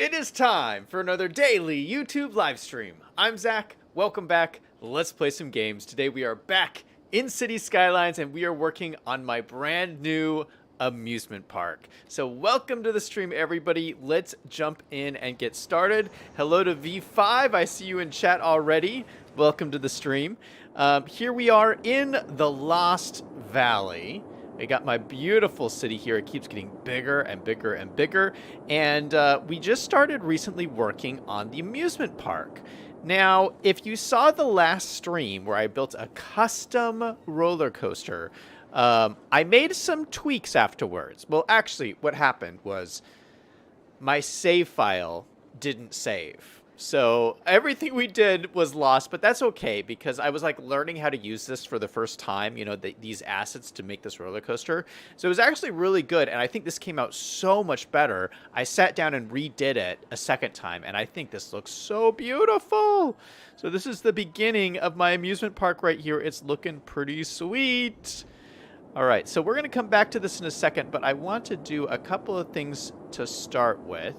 It is time for another daily YouTube live stream. I'm Zach. Welcome back. Let's play some games. Today we are back in City Skylines and we are working on my brand new amusement park. So welcome to the stream, everybody. Let's jump in and get started. Hello to V5. I see you in chat already. Welcome to the stream. Here we are in the Lost Valley. I got my beautiful city here. It keeps getting bigger and bigger and bigger. And we just started recently working on the amusement park. Now, if you saw the last stream where I built a custom roller coaster, I made some tweaks afterwards. Well, actually, what happened was my save file didn't save. So everything we did was lost, but that's okay because I was like learning how to use this for the first time, you know, these assets to make this roller coaster. So it was actually really good, and I think this came out so much better. I sat down and redid it a second time, and I think this looks so beautiful. So this is the beginning of my amusement park right here. It's looking pretty sweet. All right, so we're going to come back to this in a second, but I want to do a couple of things to start with.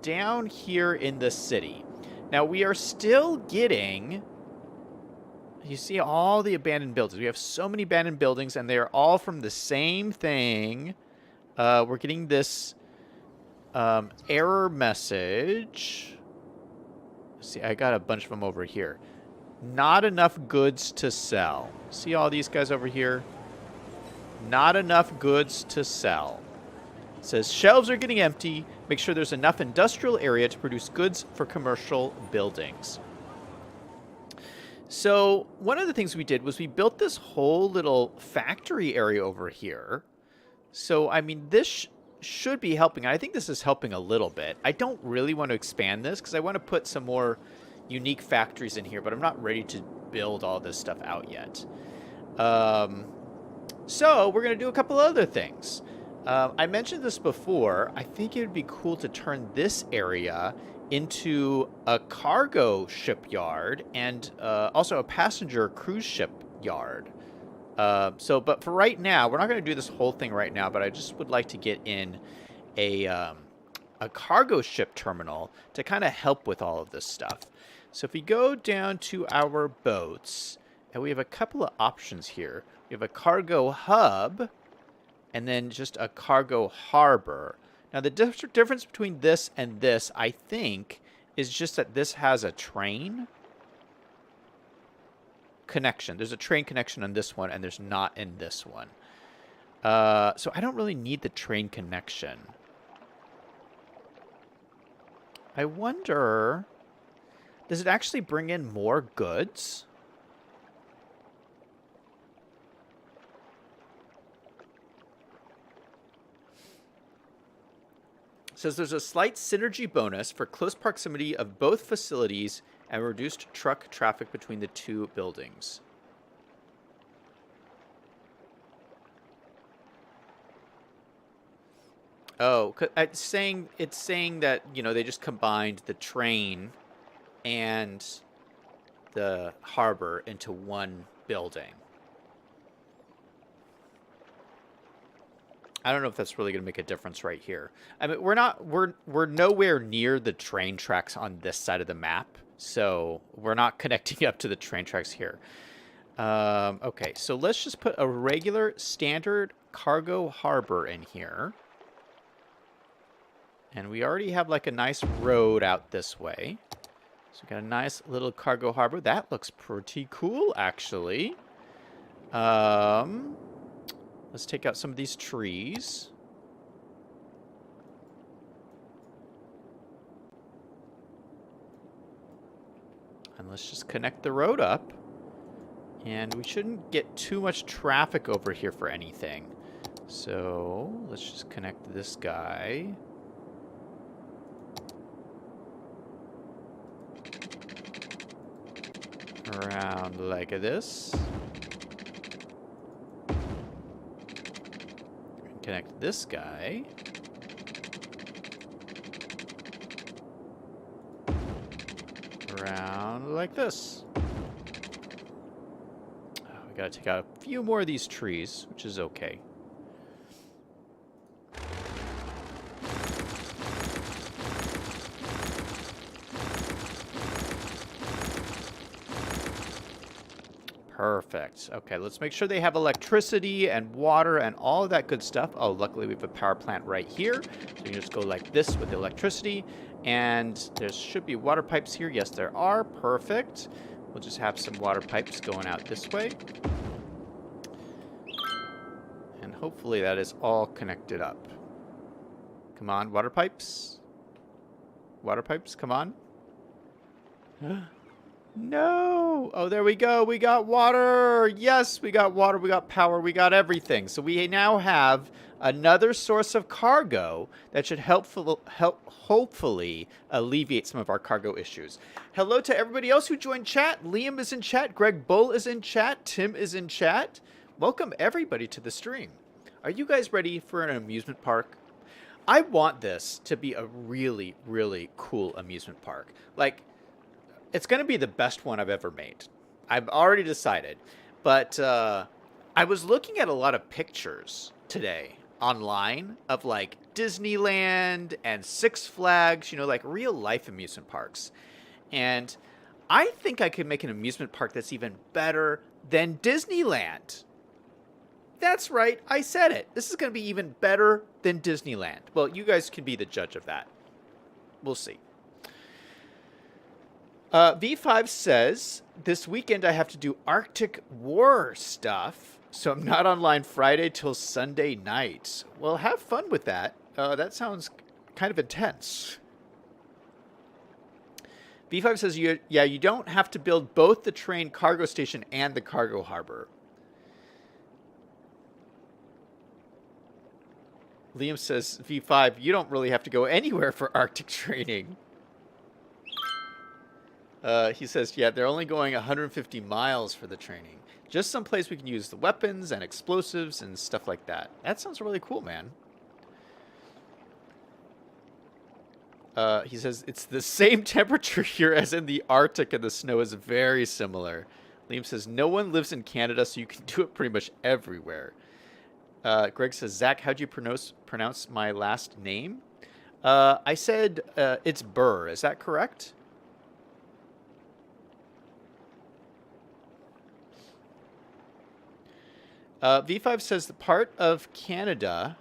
Down here in the city. Now, we are still getting... You see all the abandoned buildings. We have so many abandoned buildings, and they are all from the same thing. We're getting this error message. See, I got a bunch of them over here. Not enough goods to sell. See all these guys over here? Not enough goods to sell. It says shelves are getting empty. Make sure there's enough industrial area to produce goods for commercial buildings. So one of the things we did was we built this whole little factory area over here. So, I mean, this should be helping. I think this is helping a little bit. I don't really want to expand this because I want to put some more unique factories in here, but I'm not ready to build all this stuff out yet. So we're going to do a couple other things. I mentioned this before. I think it would be cool to turn this area into a cargo shipyard and also a passenger cruise ship yard. But for right now, we're not going to do this whole thing right now, but I just would like to get in a cargo ship terminal to kind of help with all of this stuff. So if we go down to our boats, and we have a couple of options here. We have a cargo hub, and then just a cargo harbor. Now, the difference between this and this, I think, is just that this has a train connection. There's a train connection on this one, and there's not in this one. So I don't really need the train connection. I wonder, does it actually bring in more goods? Says there's a slight synergy bonus for close proximity of both facilities and reduced truck traffic between the two buildings. Oh, it's saying that, you know, they just combined the train and the harbor into one building. I don't know if that's really going to make a difference right here. I mean, we're nowhere near the train tracks on this side of the map, so we're not connecting up to the train tracks here. Okay, so let's just put a regular standard cargo harbor in here. And we already have like a nice road out this way. So we got a nice little cargo harbor. That looks pretty cool, actually. Let's take out some of these trees. And let's just connect the road up. And we shouldn't get too much traffic over here for anything. So let's just connect this guy. Around like this. Connect this guy. Around like this. Oh, we gotta take out a few more of these trees, which is okay. Perfect. Okay, let's make sure they have electricity and water and all of that good stuff. Oh, luckily we have a power plant right here. So you just go like this with the electricity. And there should be water pipes here. Yes, there are. Perfect. We'll just have some water pipes going out this way. And hopefully that is all connected up. Come on, water pipes. Water pipes, come on. No! Oh, there we go. We got water. Yes, we got water. We got power. We got everything. So we now have another source of cargo that should hopefully alleviate some of our cargo issues. Hello to everybody else who joined chat. Liam is in chat. Greg Bull is in chat. Tim is in chat. Welcome everybody to the stream. Are you guys ready for an amusement park? I want this to be a really, really cool amusement park. Like, it's going to be the best one I've ever made. I've already decided. But I was looking at a lot of pictures today online of like Disneyland and Six Flags, you know, like real life amusement parks. And I think I could make an amusement park that's even better than Disneyland. That's right. I said it. This is going to be even better than Disneyland. Well, you guys can be the judge of that. We'll see. V5 says, this weekend I have to do Arctic War stuff, so I'm not online Friday till Sunday night. Well, have fun with that. That sounds kind of intense. V5 says, you don't have to build both the train cargo station and the cargo harbor. Liam says, V5, you don't really have to go anywhere for Arctic training. He says, yeah, they're only going 150 miles for the training. Just someplace we can use the weapons and explosives and stuff like that. That sounds really cool, man. He says, it's the same temperature here as in the Arctic, and the snow is very similar. Liam says, no one lives in Canada, so you can do it pretty much everywhere. Greg says, Zach, how'd you pronounce my last name? I said it's Burr. Is that correct? V5 says the part of Canada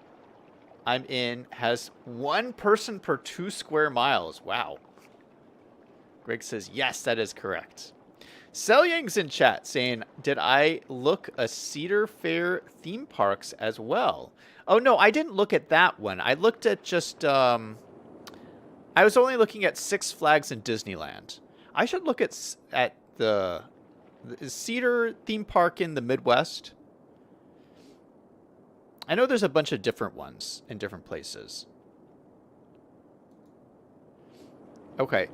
I'm in has 1 person per 2 square miles. Wow. Greg says, yes, that is correct. Selyang's in chat saying, did I look a Cedar Fair theme parks as well? Oh, no, I didn't look at that one. I looked at just, I was only looking at Six Flags and Disneyland. I should look at the Cedar theme park in the Midwest. I know there's a bunch of different ones in different places. Okay,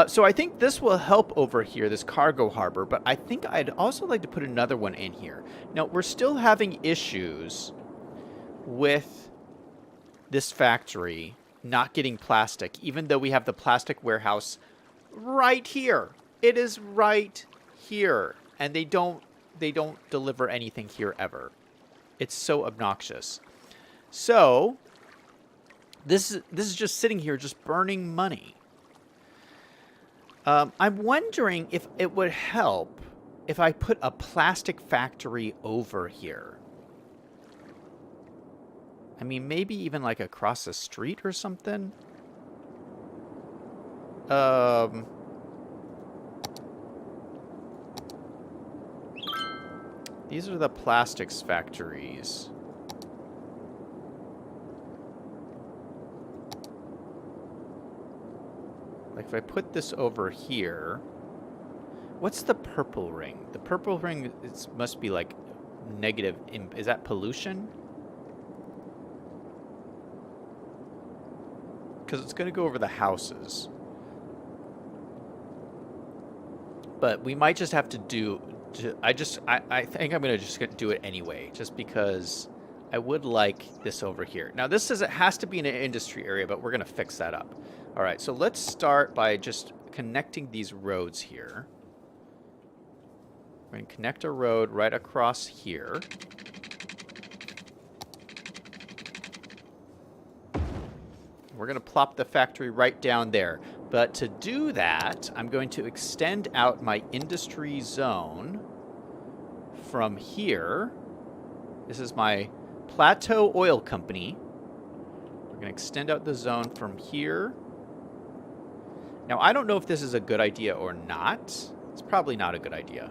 so I think this will help over here, this cargo harbor, but I think I'd also like to put another one in here. Now, we're still having issues with this factory not getting plastic, even though we have the plastic warehouse right here. It is right here, and they don't deliver anything here ever. It's so obnoxious. So this is just sitting here, just burning money. I'm wondering if it would help if I put a plastic factory over here. I mean, maybe even like across the street or something. These are the plastics factories. Like if I put this over here, what's the purple ring? The purple ring must be like negative. Is that pollution? Because it's going to go over the houses. But we might just have to do... I think I'm going to just do it anyway, just because I would like this over here. Now, this says it has to be in an industry area, but we're going to fix that up. All right, so let's start by just connecting these roads here. We're going to connect a road right across here. We're going to plop the factory right down there. But to do that, I'm going to extend out my industry zone from here. This is my Plateau Oil Company. We're going to extend out the zone from here. Now, I don't know if this is a good idea or not. It's probably not a good idea.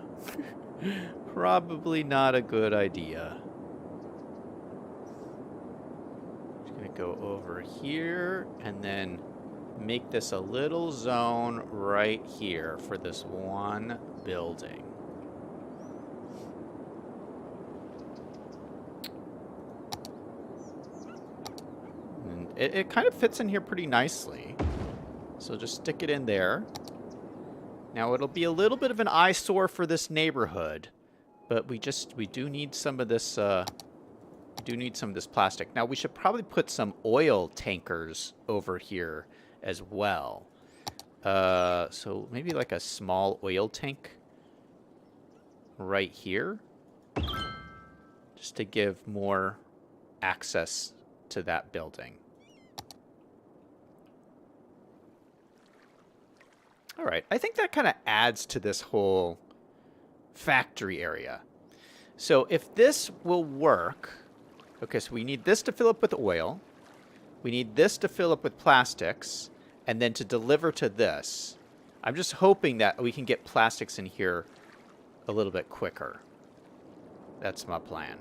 Probably not a good idea. Just going to go over here and then make this a little zone right here for this one building. And it kind of fits in here pretty nicely. So just stick it in there. Now it'll be a little bit of an eyesore for this neighborhood, but we do need some of this plastic. Now we should probably put some oil tankers over here as well. So maybe like a small oil tank right here, just to give more access to that building. All right, I think that kind of adds to this whole factory area. So if this will work, okay, so we need this to fill up with oil. We need this to fill up with plastics, and then to deliver to this. I'm just hoping that we can get plastics in here a little bit quicker. That's my plan.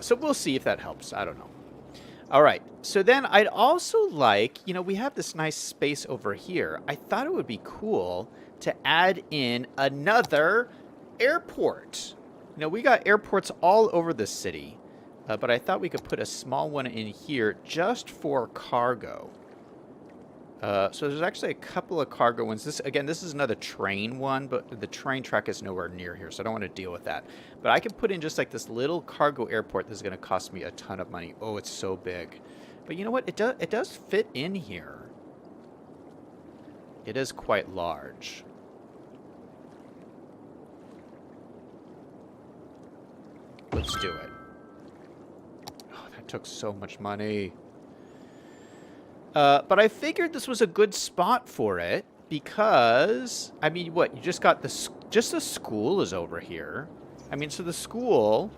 So we'll see if that helps. I don't know. All right, so then I'd also like, we have this nice space over here. I thought it would be cool to add in another airport. We got airports all over the city, but I thought we could put a small one in here just for cargo. So there's actually a couple of cargo ones. This is another train one, but the train track is nowhere near here, so I don't want to deal with that. But I could put in just like this little cargo airport. This is going to cost me a ton of money. Oh, it's so big. But you know what? It does fit in here. It is quite large. Let's do it. Oh, that took so much money. But I figured this was a good spot for it because, I mean, what? You just got the school is over here. I mean, so the school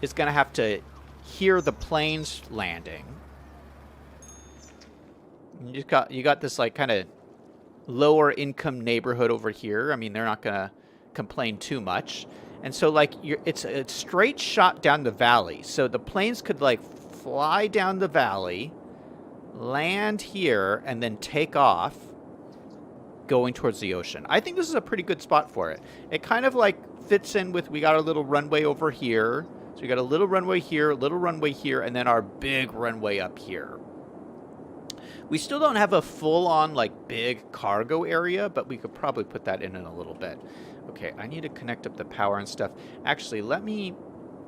is going to have to hear the planes landing. You got this like kind of lower income neighborhood over here. I mean, they're not going to complain too much. And so like it's a straight shot down the valley. So the planes could like fly down the valley, land here, and then take off going towards the ocean. I think this is a pretty good spot for it. It kind of like fits in with, we got a little runway over here. So we got a little runway here, and then our big runway up here. We still don't have a full-on like big cargo area, but we could probably put that in a little bit. Okay, I need to connect up the power and stuff. Actually, let me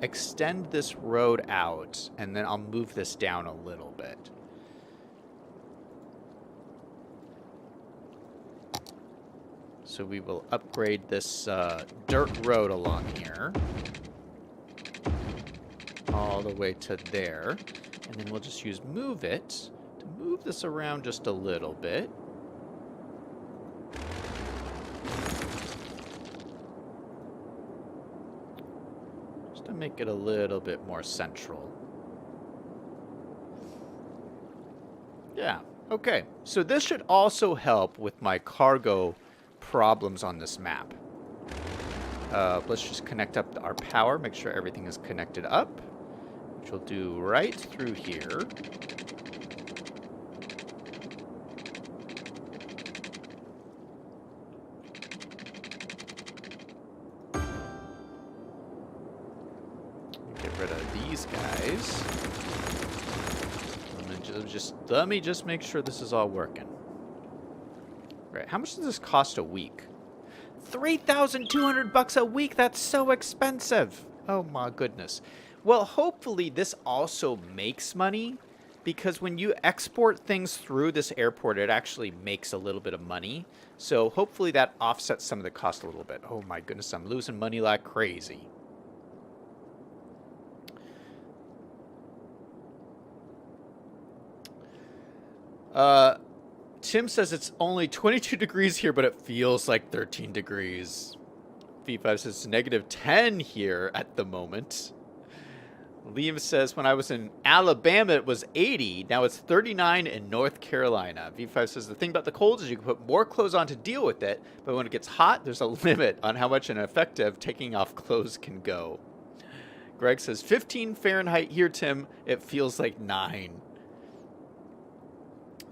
extend this road out, and then I'll move this down a little bit. So we will upgrade this dirt road along here all the way to there. And then we'll just use move it to move this around just a little bit. Just to make it a little bit more central. Yeah, okay. So this should also help with my cargo problems on this map. Let's just connect up our power, make sure everything is connected up, which we'll do right through here. Get rid of these guys. Let me just make sure this is all working. Right. How much does this cost a week? $3,200 a week. That's so expensive. Oh my goodness. Well, hopefully this also makes money, because when you export things through this airport, it actually makes a little bit of money. So hopefully that offsets some of the cost a little bit. Oh my goodness, I'm losing money like crazy. Tim says it's only 22 degrees here, but it feels like 13 degrees. V5 says it's negative 10 here at the moment. Liam says when I was in Alabama, it was 80. Now it's 39 in North Carolina. V5 says the thing about the cold is you can put more clothes on to deal with it, but when it gets hot, there's a limit on how much an effective taking off clothes can go. Greg says 15 Fahrenheit here, Tim. It feels like 9.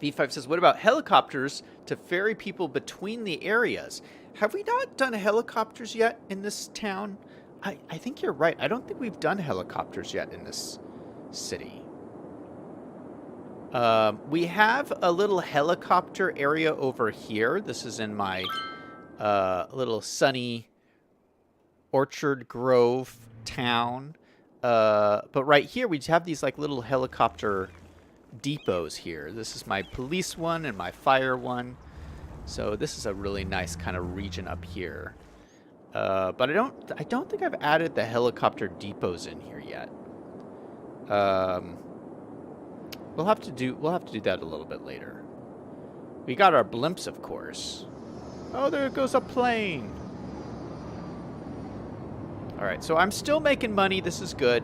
V5 says, what about helicopters to ferry people between the areas? Have we not done helicopters yet in this town? I think you're right. I don't think we've done helicopters yet in this city. We have a little helicopter area over here. This is in my little sunny Orchard Grove town. But right here, we have these like little helicopter depots here. This is my police one and my fire one. So this is a really nice kind of region up here. But I don't think I've added the helicopter depots in here yet. We'll have to do that a little bit later. We got our blimps, of course. Oh, there goes a plane. All right, so I'm still making money. This is good.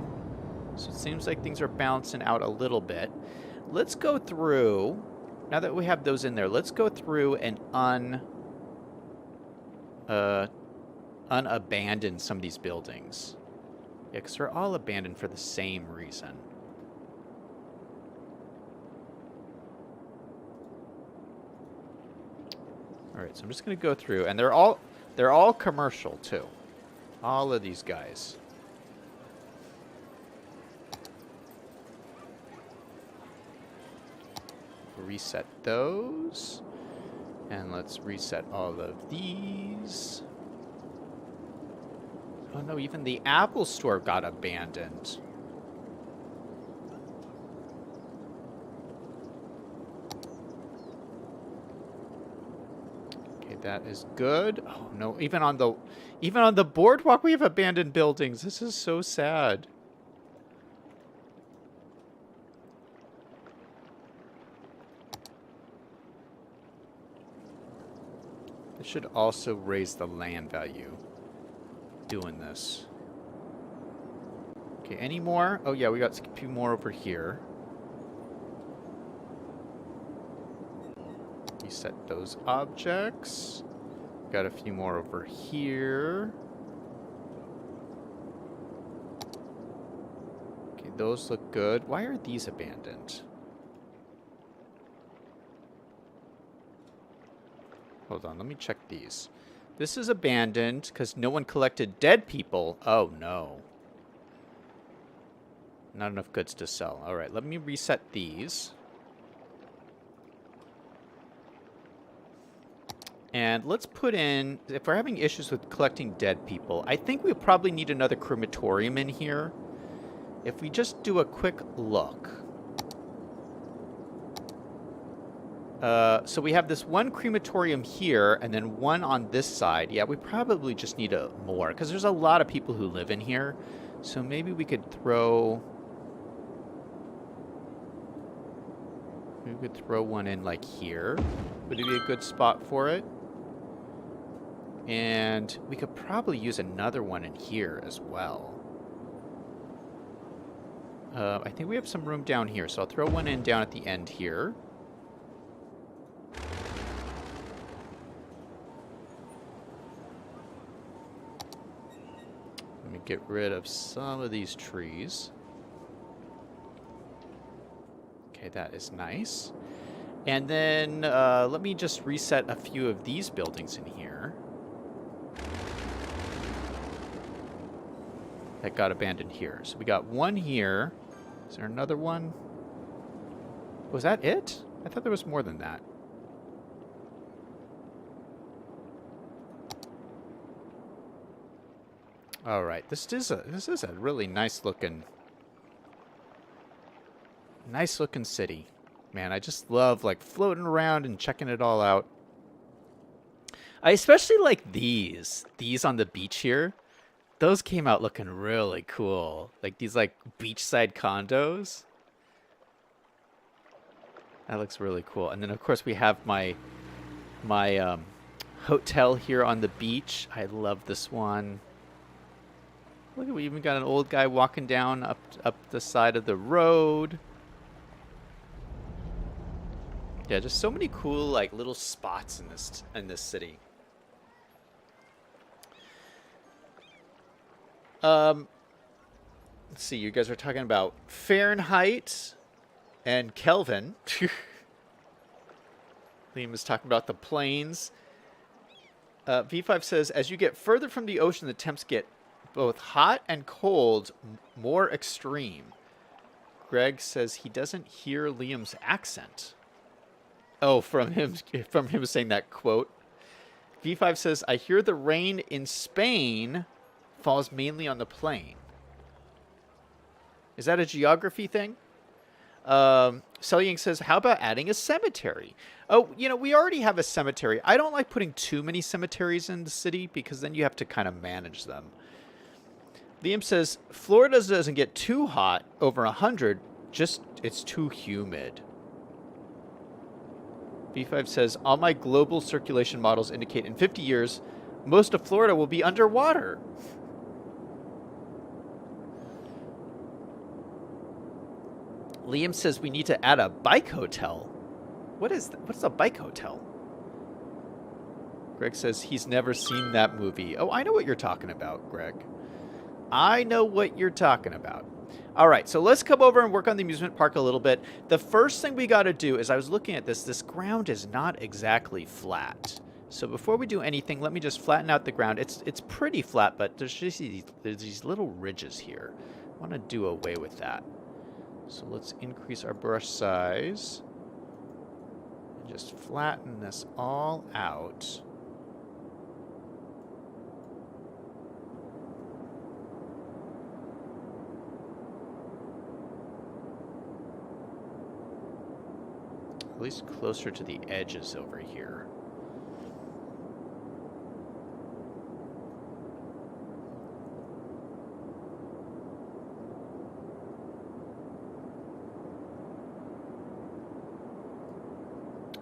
So it seems like things are balancing out a little bit. Let's go through, now that we have those in there, let's go through and unabandon some of these buildings. Yeah, because they're all abandoned for the same reason. All right, so I'm just going to go through, and they're all commercial too. All of these guys. Reset those. And let's reset all of these. Oh no, even the Apple Store got abandoned. Okay, that is good. Oh no, even on the boardwalk we have abandoned buildings. This is so sad. It should also raise the land value doing this. Okay, any more? Oh yeah, we got a few more over here. Reset those objects. Got a few more over here. Okay, those look good. Why are these abandoned? Hold on, let me check these. This is abandoned because no one collected dead people. Oh, no. Not enough goods to sell. All right, let me reset these. And let's put in, if we're having issues with collecting dead people, I think we probably need another crematorium in here. If we just do a quick look. So we have this one crematorium here, and then one on this side. Yeah, we probably just need more, because there's a lot of people who live in here. So maybe we could throw... We could throw one in, like, here. Would it be a good spot for it? And we could probably use another one in here as well. I think we have some room down here, so I'll throw one in down at the end here. Let me get rid of some of these trees. Okay, that is nice. And then let me just reset a few of these buildings in here that got abandoned here. So we got one here. Is there another one? Was that it? I thought there was more than that. All right, this is a really nice looking city. Man, I just love like floating around and checking it all out. I especially like these on the beach here. Those came out looking really cool. Like these like beachside condos. That looks really cool. And then, of course, we have my hotel here on the beach. I love this one. Look, we even got an old guy walking down up the side of the road. Yeah, just so many cool like little spots in this city. Let's see. You guys are talking about Fahrenheit and Kelvin. Liam is talking about the planes. V5 says, as you get further from the ocean, the temps get both hot and cold, more extreme. Greg says he doesn't hear Liam's accent. Oh, from him saying that quote. V5 says, I hear the rain in Spain falls mainly on the plain. Is that a geography thing? Selying says, how about adding a cemetery? Oh, we already have a cemetery. I don't like putting too many cemeteries in the city because then you have to kind of manage them. Liam says, Florida doesn't get too hot, over 100, just it's too humid. V5 says, all my global circulation models indicate in 50 years, most of Florida will be underwater. Liam says we need to add a bike hotel. What's a bike hotel? Greg says he's never seen that movie. Oh, I know what you're talking about, Greg. I know what you're talking about. All right, so let's come over and work on the amusement park a little bit. The first thing we got to do is I was looking at this ground is not exactly flat. So before we do anything, let me just flatten out the ground. It's pretty flat, but there's just these little ridges here. I want to do away with that. So let's increase our brush size. And just flatten this all out. At least closer to the edges over here.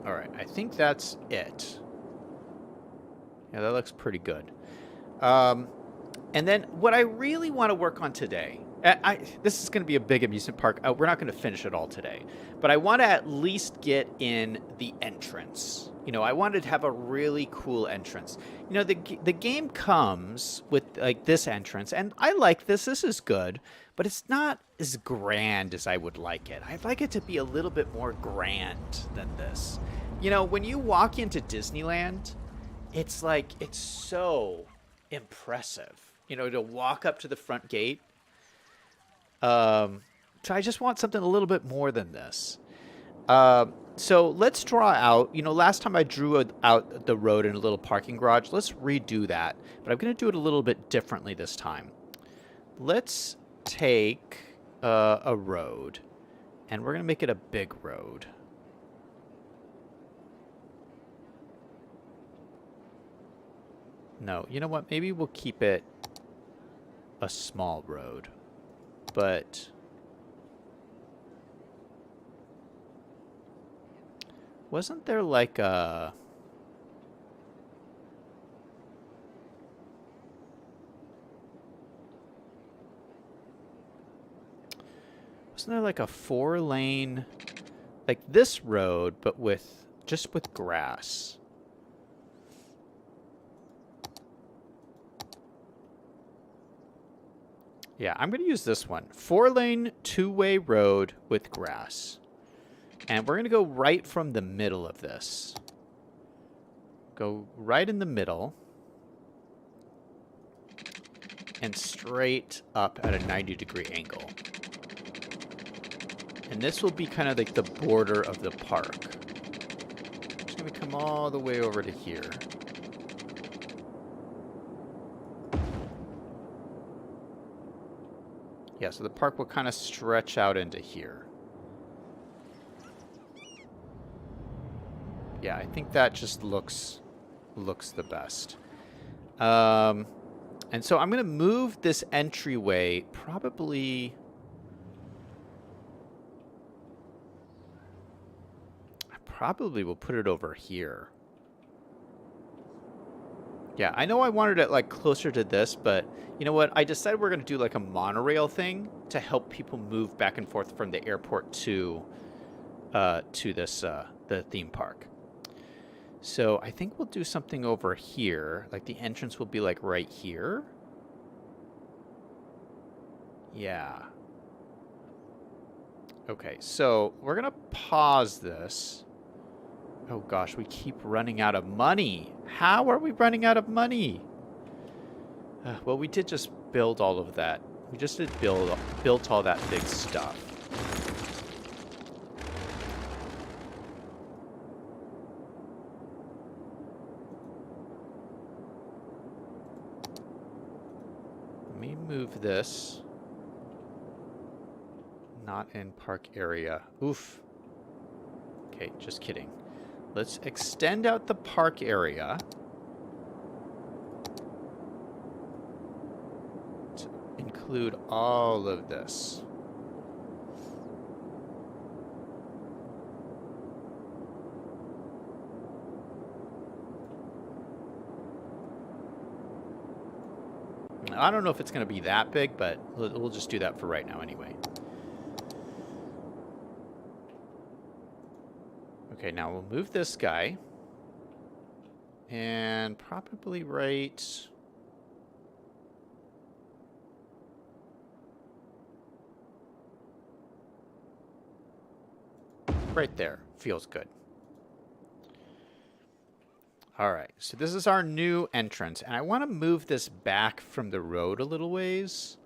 All right, I think that's it. Yeah, that looks pretty good. And then what I really want to work on today, this is going to be a big amusement park. We're not going to finish it all today, but I want to at least get in the entrance. I wanted to have a really cool entrance. The game comes with like this entrance, and I like this. This is good, but it's not as grand as I would like it. I'd like it to be a little bit more grand than this. When you walk into Disneyland, it's so impressive. To walk up to the front gate. So I just want something a little bit more than this. So let's draw out, last time I drew out the road in a little parking garage. Let's redo that, but I'm going to do it a little bit differently this time. Let's take a road, and we're going to make it a big road. No, you know what? Maybe we'll keep it a small road. But wasn't there like a... Wasn't there like a 4-lane, like this road, but just with grass? Yeah, I'm going to use this one. 4-lane, 2-way road with grass. And we're going to go right from the middle of this. Go right in the middle. And straight up at a 90-degree angle. And this will be kind of like the border of the park. It's going to come all the way over to here. Yeah, so the park will kind of stretch out into here. Yeah, I think that just looks the best. And so I'm going to move this entryway probably... probably will put it over here. Yeah, I know I wanted it like closer to this, but you know what? I decided we're going to do like a monorail thing to help people move back and forth from the airport to this the theme park. So I think we'll do something over here. Like the entrance will be like right here. Yeah. Okay, so we're going to pause this. Oh gosh, we keep running out of money. How are we running out of money? Well, we did just build all of that. We just did built all that big stuff. Let me move this. Not in park area. Oof. Okay, just kidding. Let's extend out the park area to include all of this. I don't know if it's going to be that big, but we'll just do that for right now anyway. Okay, now we'll move this guy. And probably right there. Feels good. All right, so this is our new entrance. And I want to move this back from the road a little ways.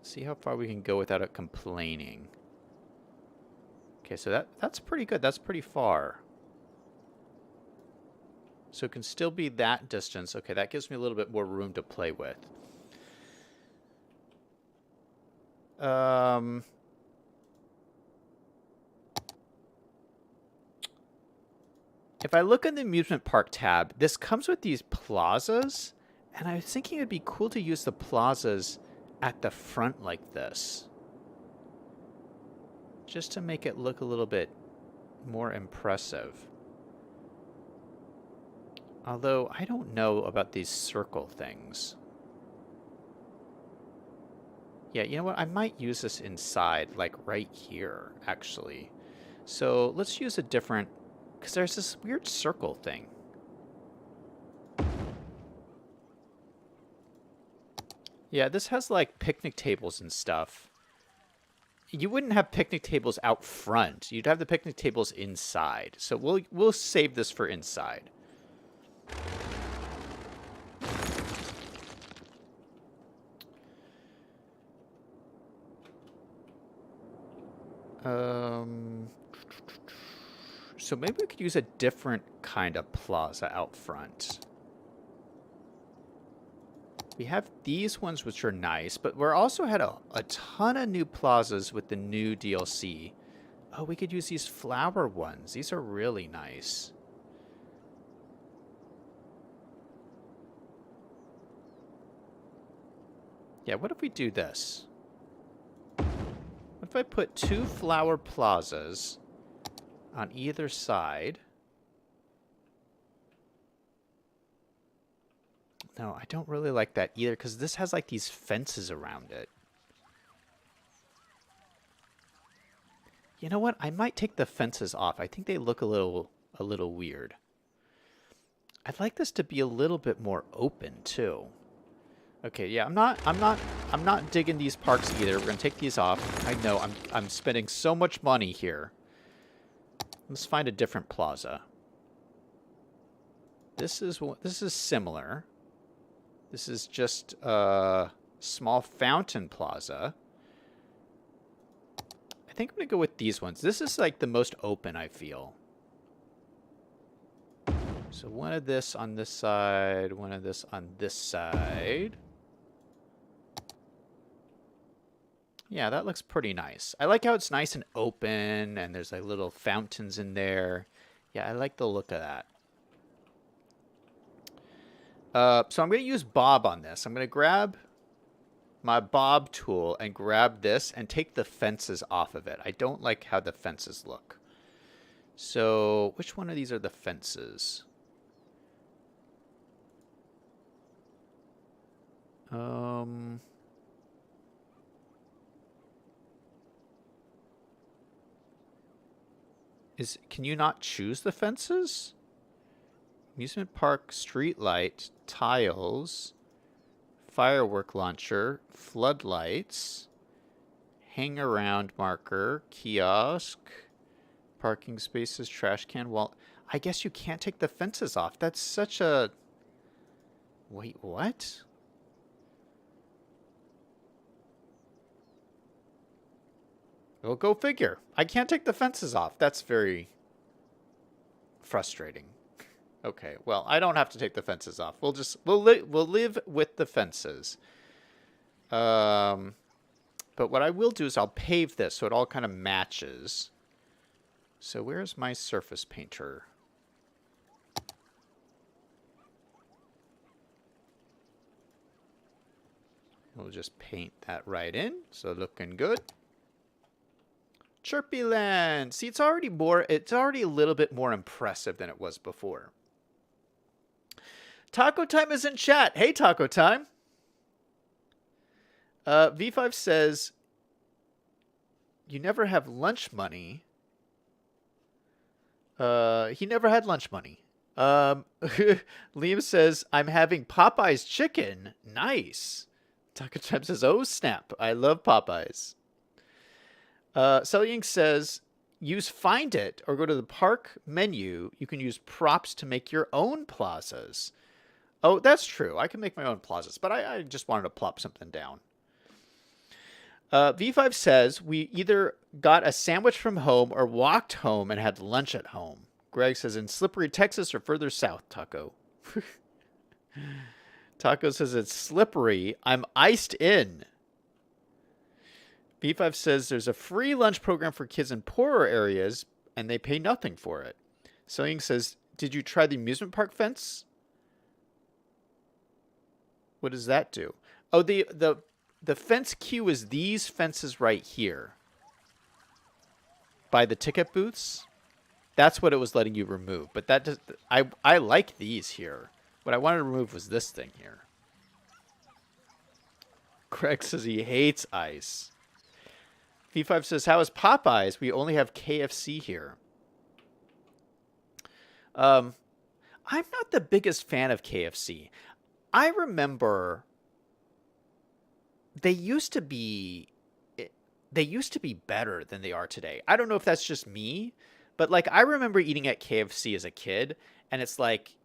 See how far we can go without it complaining. Okay, so that's pretty good. That's pretty far. So it can still be that distance. Okay, that gives me a little bit more room to play with. If I look in the amusement park tab, this comes with these plazas. And I was thinking it'd be cool to use the plazas at the front like this. Just to make it look a little bit more impressive. Although, I don't know about these circle things. Yeah, you know what? I might use this inside, like right here, actually. So, let's use a different... Because there's this weird circle thing. Yeah, this has, like, picnic tables and stuff. You wouldn't have picnic tables out front. You'd have the picnic tables inside. So we'll save this for inside. So maybe we could use a different kind of plaza out front. We have these ones, which are nice, but we're also had a ton of new plazas with the new DLC. Oh, we could use these flower ones. These are really nice. Yeah, what if we do this? What if I put 2 flower plazas on either side? No, I don't really like that either, because this has like these fences around it. You know what? I might take the fences off. I think they look a little weird. I'd like this to be a little bit more open too. Okay, yeah, I'm not digging these parks either. We're gonna take these off. I know I'm spending so much money here. Let's find a different plaza. This is similar. This is just a small fountain plaza. I think I'm going to go with these ones. This is like the most open, I feel. So one of this on this side, one of this on this side. Yeah, that looks pretty nice. I like how it's nice and open and there's like little fountains in there. Yeah, I like the look of that. So I'm going to use Bob on this. I'm going to grab my Bob tool and grab this and take the fences off of it. I don't like how the fences look. So, which one of these are the fences? Can you not choose the fences? Amusement park, street light, tiles, firework launcher, floodlights, hang around marker, kiosk, parking spaces, trash can, wall. I guess you can't take the fences off. That's such a... Wait, what? Well, go figure. I can't take the fences off. That's very frustrating. Okay, well, I don't have to take the fences off. We'll live with the fences. But what I will do is I'll pave this so it all kind of matches. So where's my surface painter? We'll just paint that right in. So looking good. Chirpy Land. See, it's already a little bit more impressive than it was before. Taco Time is in chat. Hey, Taco Time. V5 says, you never have lunch money. He never had lunch money. Liam says, I'm having Popeye's chicken. Nice. Taco Time says, oh, snap. I love Popeyes. Selying says, use Find It or go to the park menu. You can use props to make your own plazas. Oh, that's true. I can make my own plazas, but I just wanted to plop something down. V5 says, we either got a sandwich from home or walked home and had lunch at home. Greg says, in Slippery, Texas or further south, Taco. Taco says, it's slippery. I'm iced in. V5 says, there's a free lunch program for kids in poorer areas, and they pay nothing for it. Selying says, did you try the amusement park fence? What does that do? Oh, the fence queue is these fences right here. By the ticket booths. That's what it was letting you remove. But that does, I like these here. What I wanted to remove was this thing here. Craig says he hates ice. V5 says, how is Popeyes? We only have KFC here. I'm not the biggest fan of KFC. I remember they used to be better than they are today. I don't know if that's just me, but like I remember eating at KFC as a kid, and it's like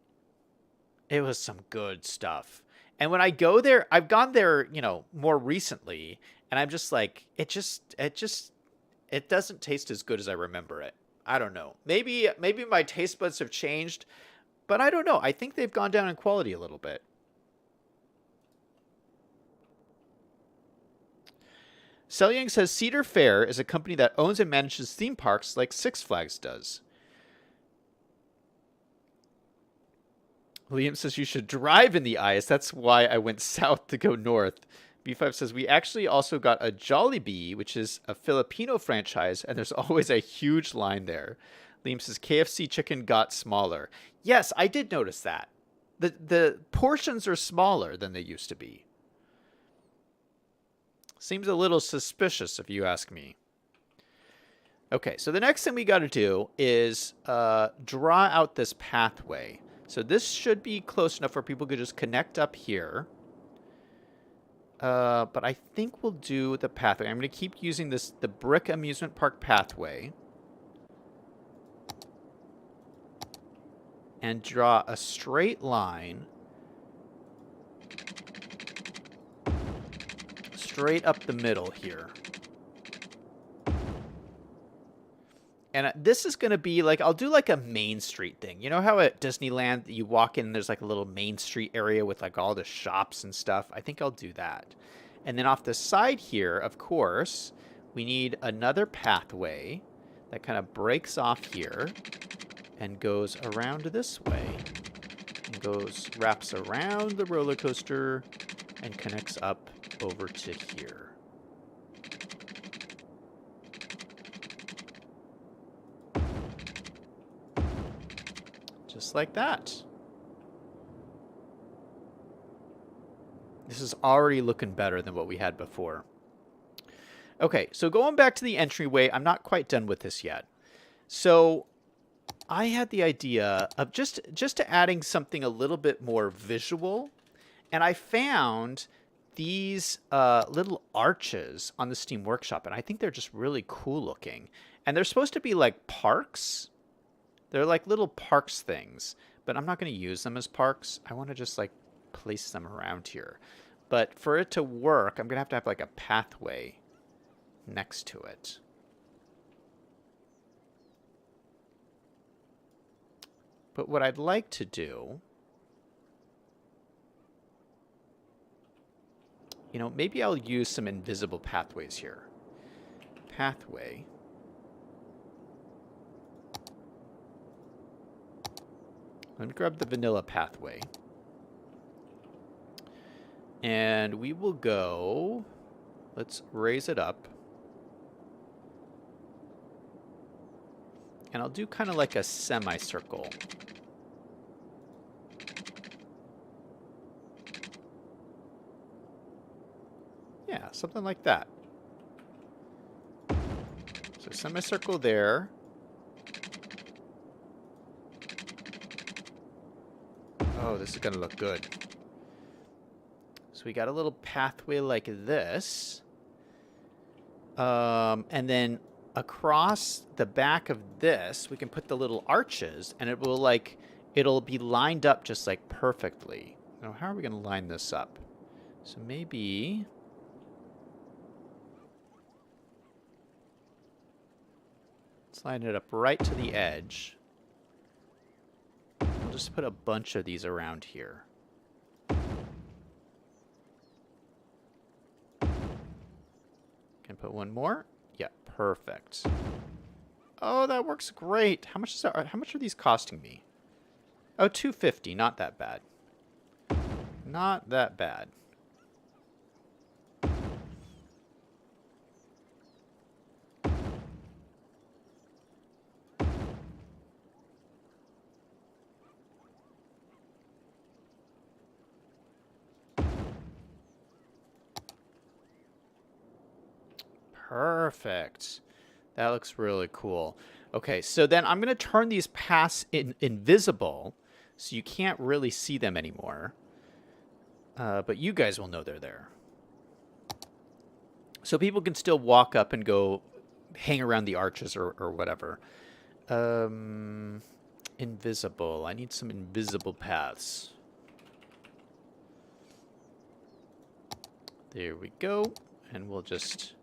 it was some good stuff. And when I go there, I've gone there, more recently, and I'm just like it doesn't taste as good as I remember it. I don't know. Maybe my taste buds have changed, but I don't know. I think they've gone down in quality a little bit. Selyang says Cedar Fair is a company that owns and manages theme parks like Six Flags does. Liam says you should drive in the ice. That's why I went south to go north. B5 says we actually also got a Jollibee, which is a Filipino franchise, and there's always a huge line there. Liam says KFC chicken got smaller. Yes, I did notice that. The portions are smaller than they used to be. Seems a little suspicious if you ask me. Okay, so the next thing we got to do is draw out this pathway. So this should be close enough where people could just connect up here. But I think we'll do the pathway. I'm going to keep using the brick amusement park pathway. And draw a straight line straight up the middle here. And this is going to be like, I'll do like a Main Street thing. You know how at Disneyland you walk in and there's like a little Main Street area with like all the shops and stuff? I think I'll do that. And then off the side here, of course, we need another pathway that kind of breaks off here and goes around this way. And wraps around the roller coaster and connects up over to here. Just like that. This is already looking better than what we had before. Okay, so going back to the entryway, I'm not quite done with this yet. So I had the idea of just adding something a little bit more visual, and I found these little arches on the Steam Workshop, and I think they're just really cool looking. And they're supposed to be like parks. They're like little parks things, but I'm not going to use them as parks. I want to just like place them around here. But for it to work, I'm going to have like a pathway next to it. But what I'd like to do, you know, maybe I'll use some invisible pathways here. Pathway. Let me grab the vanilla pathway. And we will go, let's raise it up. And I'll do kind of like a semicircle. Yeah, something like that. So semicircle there. Oh, this is going to look good. So we got a little pathway like this. And then across the back of this, we can put the little arches, and it will like, it'll be lined up just like perfectly. Now, how are we going to line this up? So maybe let's line it up right to the edge. We'll just put a bunch of these around here. Can put one more. Yeah, perfect. Oh, that works great. How much is that? How much are these costing me? Oh, $2.50. Not that bad. Not that bad. Perfect. That looks really cool. Okay, so then I'm going to turn these paths invisible so you can't really see them anymore. But you guys will know they're there. So people can still walk up and go hang around the arches or whatever. Invisible. I need some invisible paths. There we go. And we'll just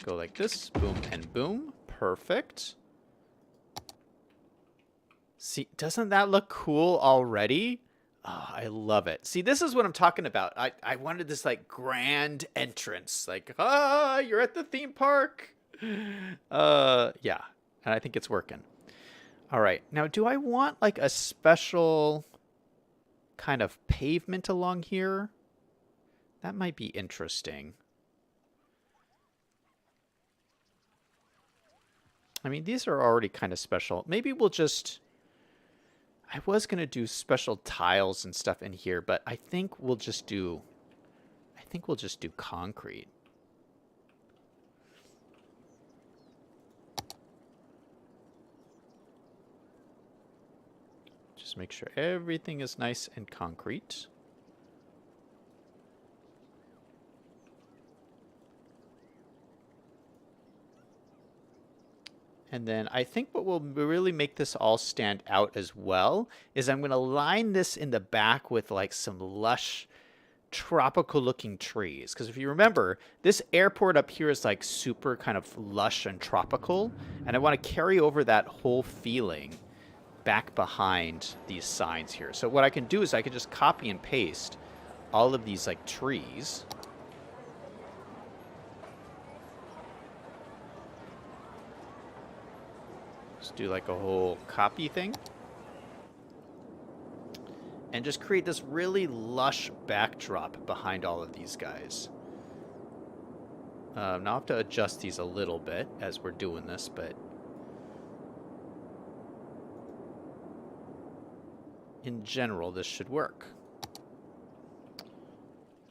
go like this. Boom and boom. Perfect. See, doesn't that look cool already? Oh, I love it. See, this is what I'm talking about. I wanted this like grand entrance. Like, you're at the theme park. Yeah. And I think it's working. All right. Now, do I want like a special kind of pavement along here? That might be interesting. I mean, these are already kind of special. Maybe we'll just... I was going to do special tiles and stuff in here, but I think we'll just do... concrete. Just make sure everything is nice and concrete. And then I think what will really make this all stand out as well is I'm going to line this in the back with like some lush tropical looking trees. Because if you remember, this airport up here is like super kind of lush and tropical. And I want to carry over that whole feeling back behind these signs here. So what I can do is I can just copy and paste all of these like trees. Do like a whole copy thing and just create this really lush backdrop behind all of these guys. Now I have to adjust these a little bit as we're doing this, but in general, this should work.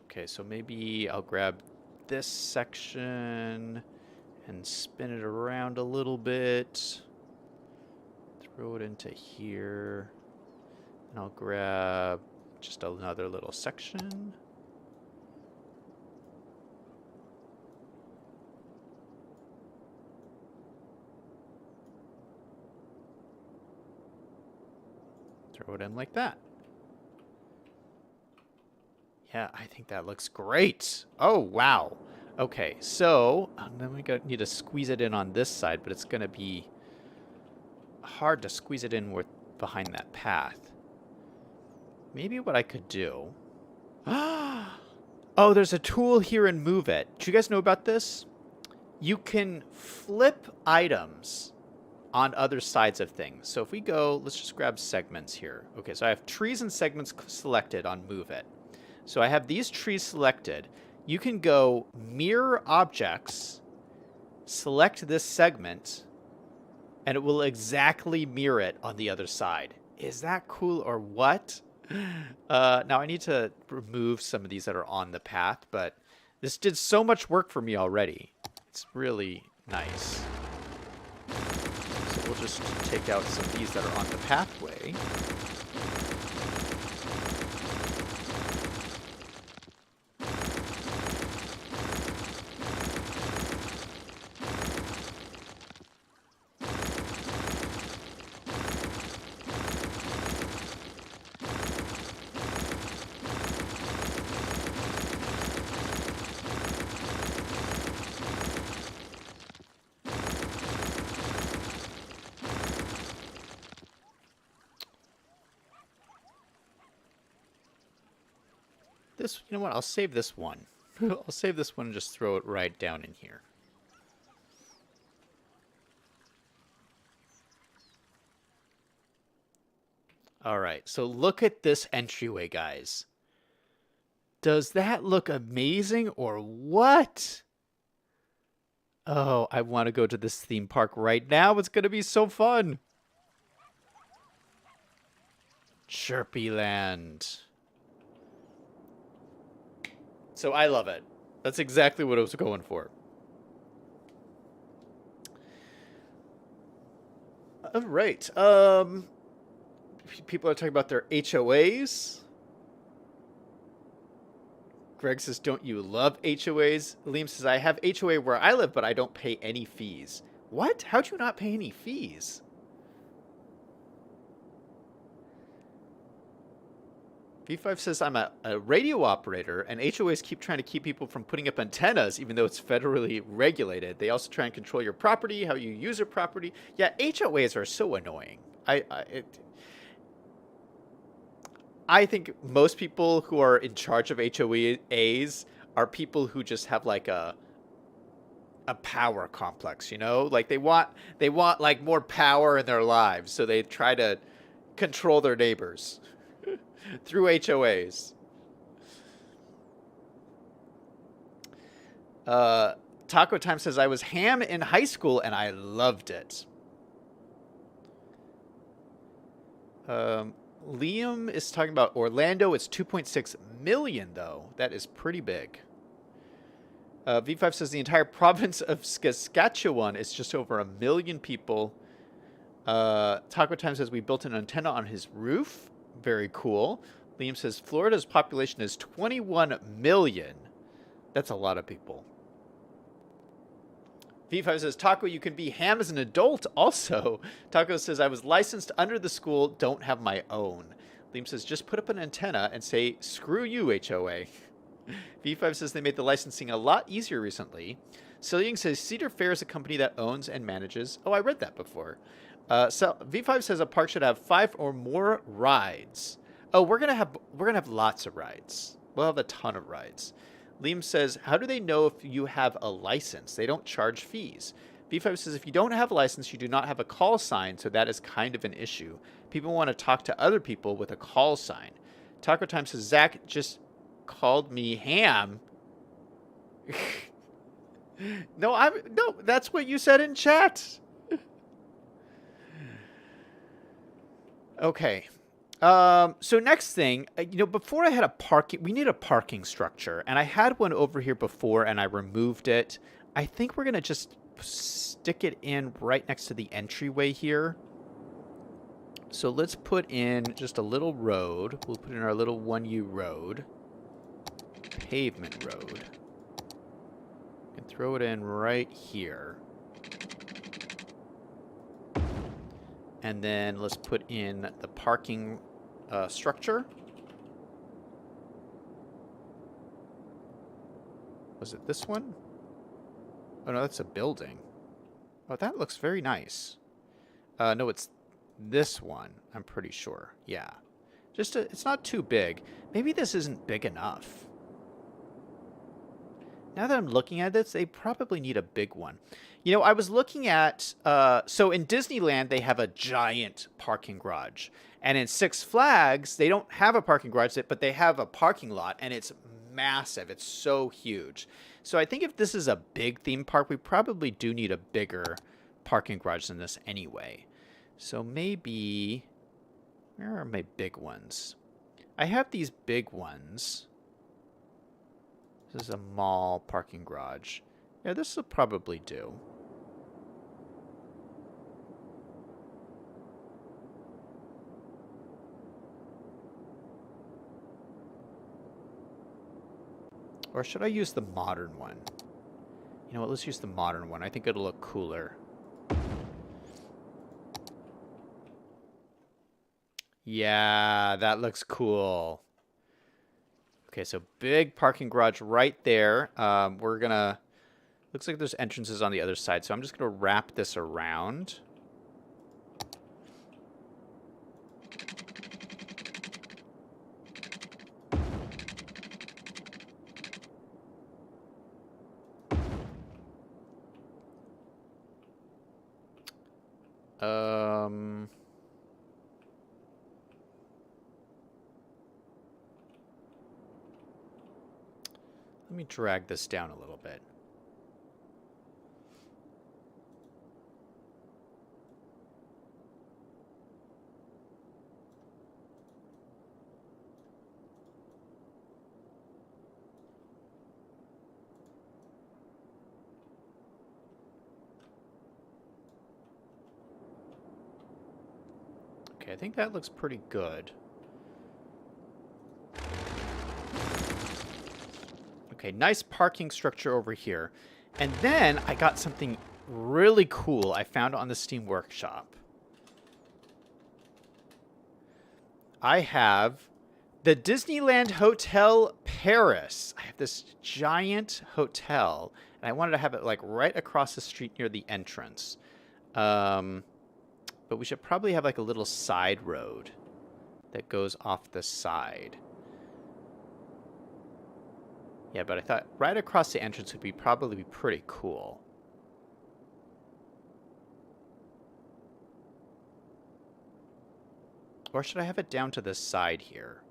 Okay, so maybe I'll grab this section and spin it around a little bit. Throw it into here. And I'll grab just another little section. Throw it in like that. Yeah, I think that looks great. Oh, wow. Okay, so then we need to squeeze it in on this side, but it's going to be hard to squeeze it in with behind that path. Maybe what I could do... Oh, there's a tool here in Move It. Do you guys know about this? You can flip items on other sides of things. So if we go, let's just grab segments here. Okay, so I have trees and segments selected on Move It. So I have these trees selected. You can go mirror objects, select this segment, and it will exactly mirror it on the other side. Is that cool or what? Now I need to remove some of these that are on the path, but this did so much work for me already. It's really nice. So we'll just take out some of these that are on the pathway. This, you know what, I'll save this one. I'll save this one and just throw it right down in here. Alright, so look at this entryway, guys. Does that look amazing or what? Oh, I want to go to this theme park right now. It's going to be so fun. Chirpy Land. So I love it. That's exactly what I was going for. All right. People are talking about their HOAs. Greg says, don't you love HOAs? Liam says, I have HOA where I live, but I don't pay any fees. What? How'd you not pay any fees? V5 says, I'm a radio operator, and HOAs keep trying to keep people from putting up antennas, even though it's federally regulated. They also try and control your property, how you use your property. Yeah, HOAs are so annoying. I think most people who are in charge of HOAs are people who just have like a power complex, you know? Like they want like more power in their lives, so they try to control their neighbors through HOAs. Taco Time says, I was ham in high school and I loved it. Liam is talking about Orlando. It's 2.6 million, though. That is pretty big. V5 says the entire province of Saskatchewan is just over 1 million people. Taco Time says we built an antenna on his roof. Very cool. Liam says Florida's population is 21 million. That's a lot of people. V5 says, Taco, you can be ham as an adult also. Taco says, I was licensed under the school, don't have my own. Liam says, just put up an antenna and say, screw you, HOA. V5 says they made the licensing a lot easier recently. Cillian says, Cedar Fair is a company that owns and manages. Oh, I read that before. So V5 says a park should have 5 or more rides. Oh, we're gonna have lots of rides. We'll have a ton of rides. Liam says, how do they know if you have a license? They don't charge fees. V5 says, if you don't have a license, you do not have a call sign, so that is kind of an issue. People want to talk to other people with a call sign. Taco Time says, Zach just called me ham. No, that's what you said in chat. Okay. So next thing, before I had a parking, we need a parking structure, and I had one over here before, and I removed it. I think we're gonna just stick it in right next to the entryway here. So let's put in just a little road. We'll put in our little 1U road, pavement road, and throw it in right here. And then let's put in the parking structure. Was it this one? Oh, no, that's a building. Oh, that looks very nice. No, it's this one, I'm pretty sure. Yeah. It's not too big. Maybe this isn't big enough. Now that I'm looking at this, they probably need a big one. I was looking at... so in Disneyland, they have a giant parking garage. And in Six Flags, they don't have a parking garage, but they have a parking lot, and it's massive. It's so huge. So I think if this is a big theme park, we probably do need a bigger parking garage than this anyway. So maybe... Where are my big ones? I have these big ones. This is a mall parking garage. Yeah, this will probably do. Or should I use the modern one? You know what, let's use the modern one. I think it'll look cooler. Yeah, that looks cool. Okay, so big parking garage right there. We're gonna... Looks like there's entrances on the other side, so I'm just gonna wrap this around. Let me drag this down a little bit. Okay, I think that looks pretty good. Okay, nice parking structure over here. And then I got something really cool I found on the Steam Workshop. I have the Disneyland Hotel Paris. I have this giant hotel, and I wanted to have it like right across the street near the entrance. But we should probably have like a little side road that goes off the side. Yeah, but I thought right across the entrance would probably be pretty cool. Or should I have it down to the side here?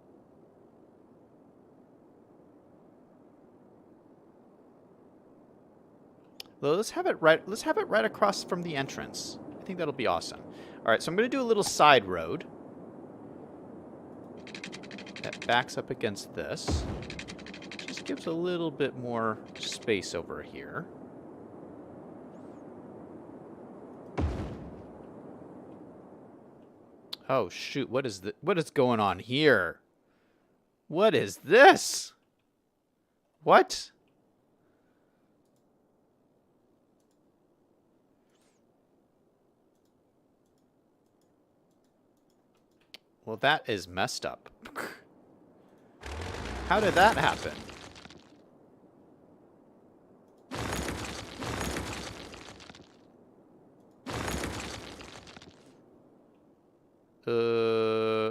Well, let's have it right across from the entrance. I think that'll be awesome. All right, so I'm going to do a little side road that backs up against this. Just gives a little bit more space over here. Oh shoot, what is going on here? What is this? What? Well, that is messed up. How did that happen?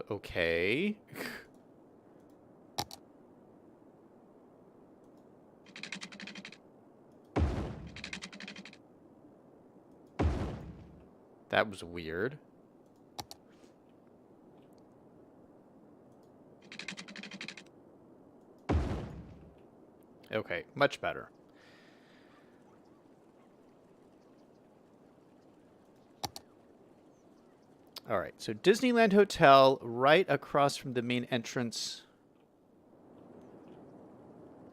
Okay. That was weird. Okay, much better. All right, so Disneyland Hotel right across from the main entrance.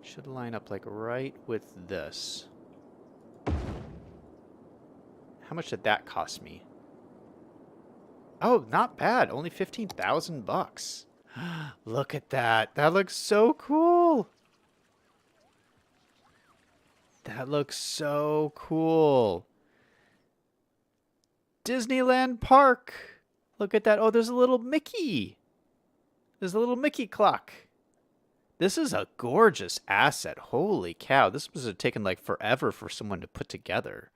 Should line up like right with this. How much did that cost me? Oh, not bad. Only 15,000 bucks. Look at that. That looks so cool. That looks so cool. Disneyland Park. Look at that. Oh, there's a little Mickey. There's a little Mickey clock. This is a gorgeous asset. Holy cow. This must have taken like forever for someone to put together.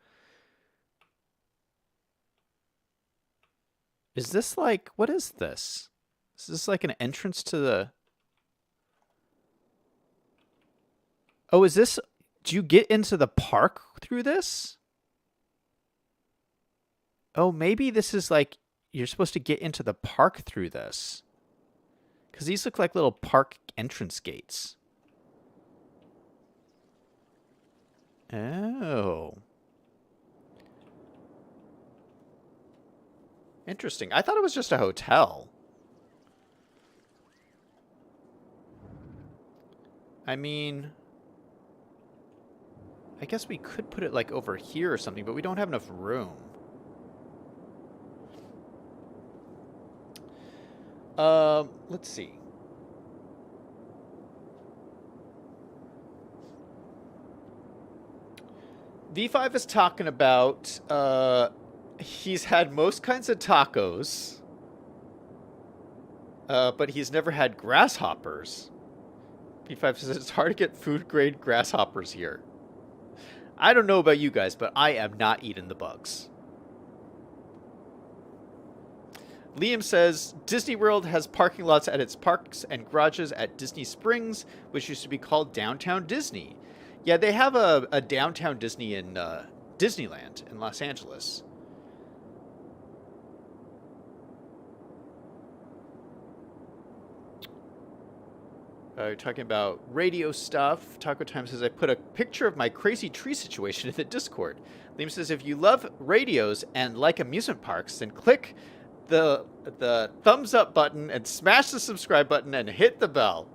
Is this like, what is this? Is this like an entrance to the... Oh, is this... Do you get into the park through this? Oh, maybe this is like... You're supposed to get into the park through this. Because these look like little park entrance gates. Oh. Interesting. I thought it was just a hotel. I mean... I guess we could put it like over here or something, but we don't have enough room. Let's see. V5 is talking about, he's had most kinds of tacos, but he's never had grasshoppers. V5 says it's hard to get food-grade grasshoppers here. I don't know about you guys, but I am not eating the bugs. Liam says, Disney World has parking lots at its parks and garages at Disney Springs, which used to be called Downtown Disney. Yeah, they have a Downtown Disney in Disneyland in Los Angeles. You're talking about radio stuff. Taco Time says, I put a picture of my crazy tree situation in the Discord. Liam says, if you love radios and like amusement parks, then click the thumbs up button and smash the subscribe button and hit the bell.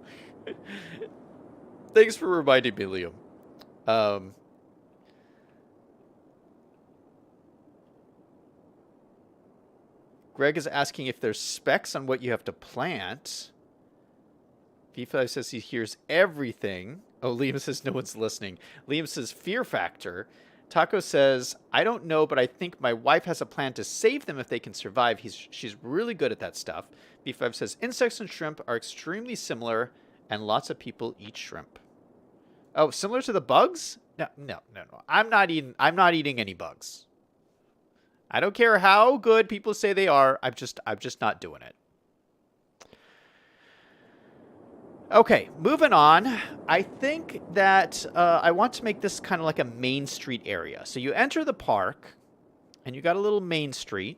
Thanks for reminding me, Liam. Greg is asking if there's specs on what you have to plant. V5 says he hears everything. Oh, Liam says no one's listening. Liam says fear factor. Taco says, I don't know, but I think my wife has a plan to save them if they can survive. She's really good at that stuff. V5 says insects and shrimp are extremely similar, and lots of people eat shrimp. Oh, similar to the bugs? No. I'm not eating any bugs. I don't care how good people say they are. I'm just not doing it. Okay, moving on. I think that I want to make this kind of like a Main Street area. So you enter the park, and you got a little Main Street.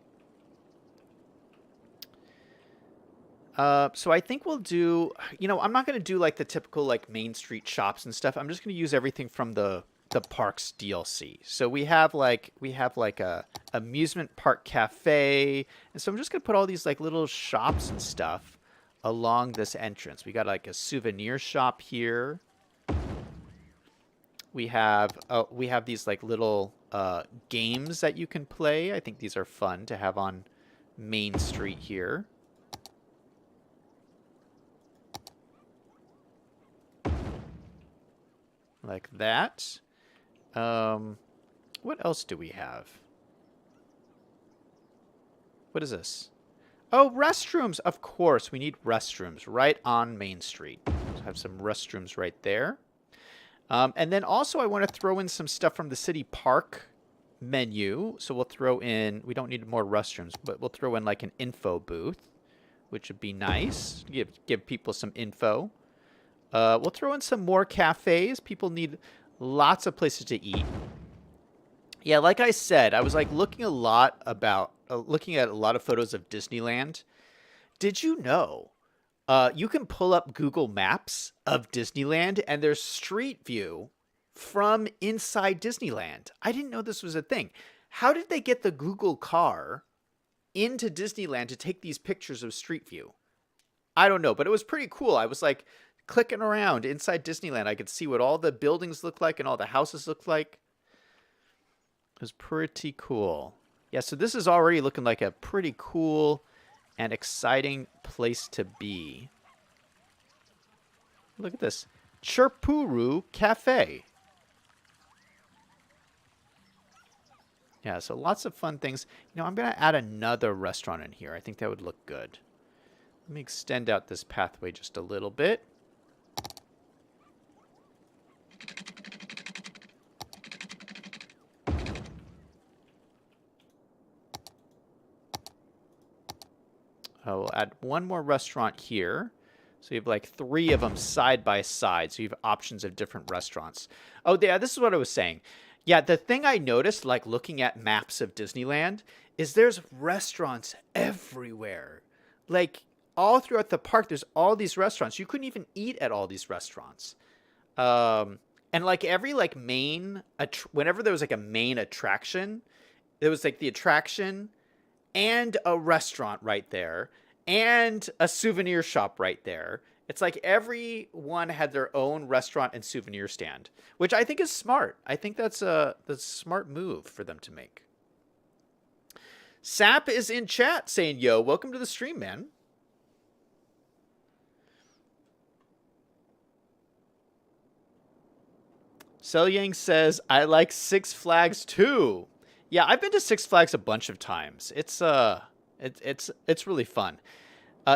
So I think we'll do, I'm not going to do like the typical like Main Street shops and stuff. I'm just going to use everything from the park's DLC. So we have like a amusement park cafe. And so I'm just going to put all these like little shops and stuff along this entrance. We got like a souvenir shop here. We have these like little games that you can play. I think these are fun to have on Main Street here. Like that. What else do we have? What is this? Oh, restrooms. Of course, we need restrooms right on Main Street. Let's have some restrooms right there. And then also I want to throw in some stuff from the city park menu. So we'll throw in, we don't need more restrooms, but we'll throw in like an info booth, which would be nice. Give people some info. We'll throw in some more cafes. People need lots of places to eat. Yeah, like I said, I was like looking at a lot of photos of Disneyland. Did you know you can pull up Google Maps of Disneyland and there's street view from inside Disneyland? I didn't know this was a thing. How did they get the Google car into Disneyland to take these pictures of Street View. I don't know, but it was pretty cool. I was like clicking around inside Disneyland. I could see what all the buildings looked like and all the houses looked like. It was pretty cool. Yeah, so this is already looking like a pretty cool and exciting place to be. Look at this. Chirpuru Cafe. Yeah, so lots of fun things. You know, I'm going to add another restaurant in here. I think that would look good. Let me extend out this pathway just a little bit. I will add one more restaurant here. So you have like 3 of them side by side. So you have options of different restaurants. Oh, yeah, this is what I was saying. Yeah, the thing I noticed, like looking at maps of Disneyland, is there's restaurants everywhere. Like all throughout the park, there's all these restaurants. You couldn't even eat at all these restaurants. And like every like main, whenever there was like a main attraction, there was like the attraction and a restaurant right there and a souvenir shop right there. It's like everyone had their own restaurant and souvenir stand, which I think is smart. I think that's a smart move for them to make. Sap is in chat saying, yo, welcome to the stream, man. Selyang says, I like Six Flags too. Yeah, I've been to Six Flags a bunch of times. It's really fun.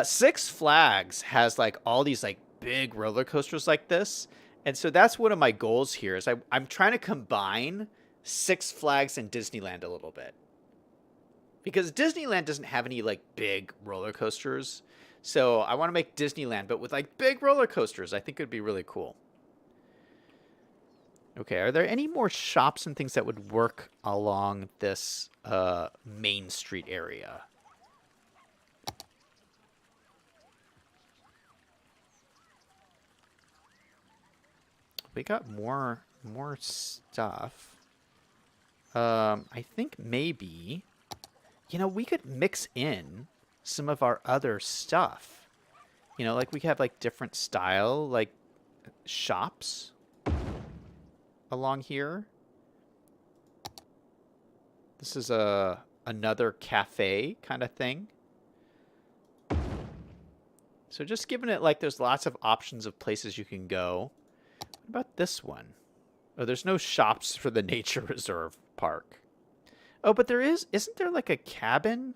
Six Flags has like all these like big roller coasters like this. And so that's one of my goals here is I'm trying to combine Six Flags and Disneyland a little bit. Because Disneyland doesn't have any like big roller coasters. So I want to make Disneyland, but with like big roller coasters. I think it'd be really cool. Okay, are there any more shops and things that would work along this Main Street area? We got more stuff. I think maybe, you know, we could mix in some of our other stuff. You know, like we have like different style like shops along here. This is another cafe kind of thing. So just giving it like there's lots of options of places you can go. What about this one? Oh, there's no shops for the nature reserve park. Oh, but there is. Isn't there like a cabin?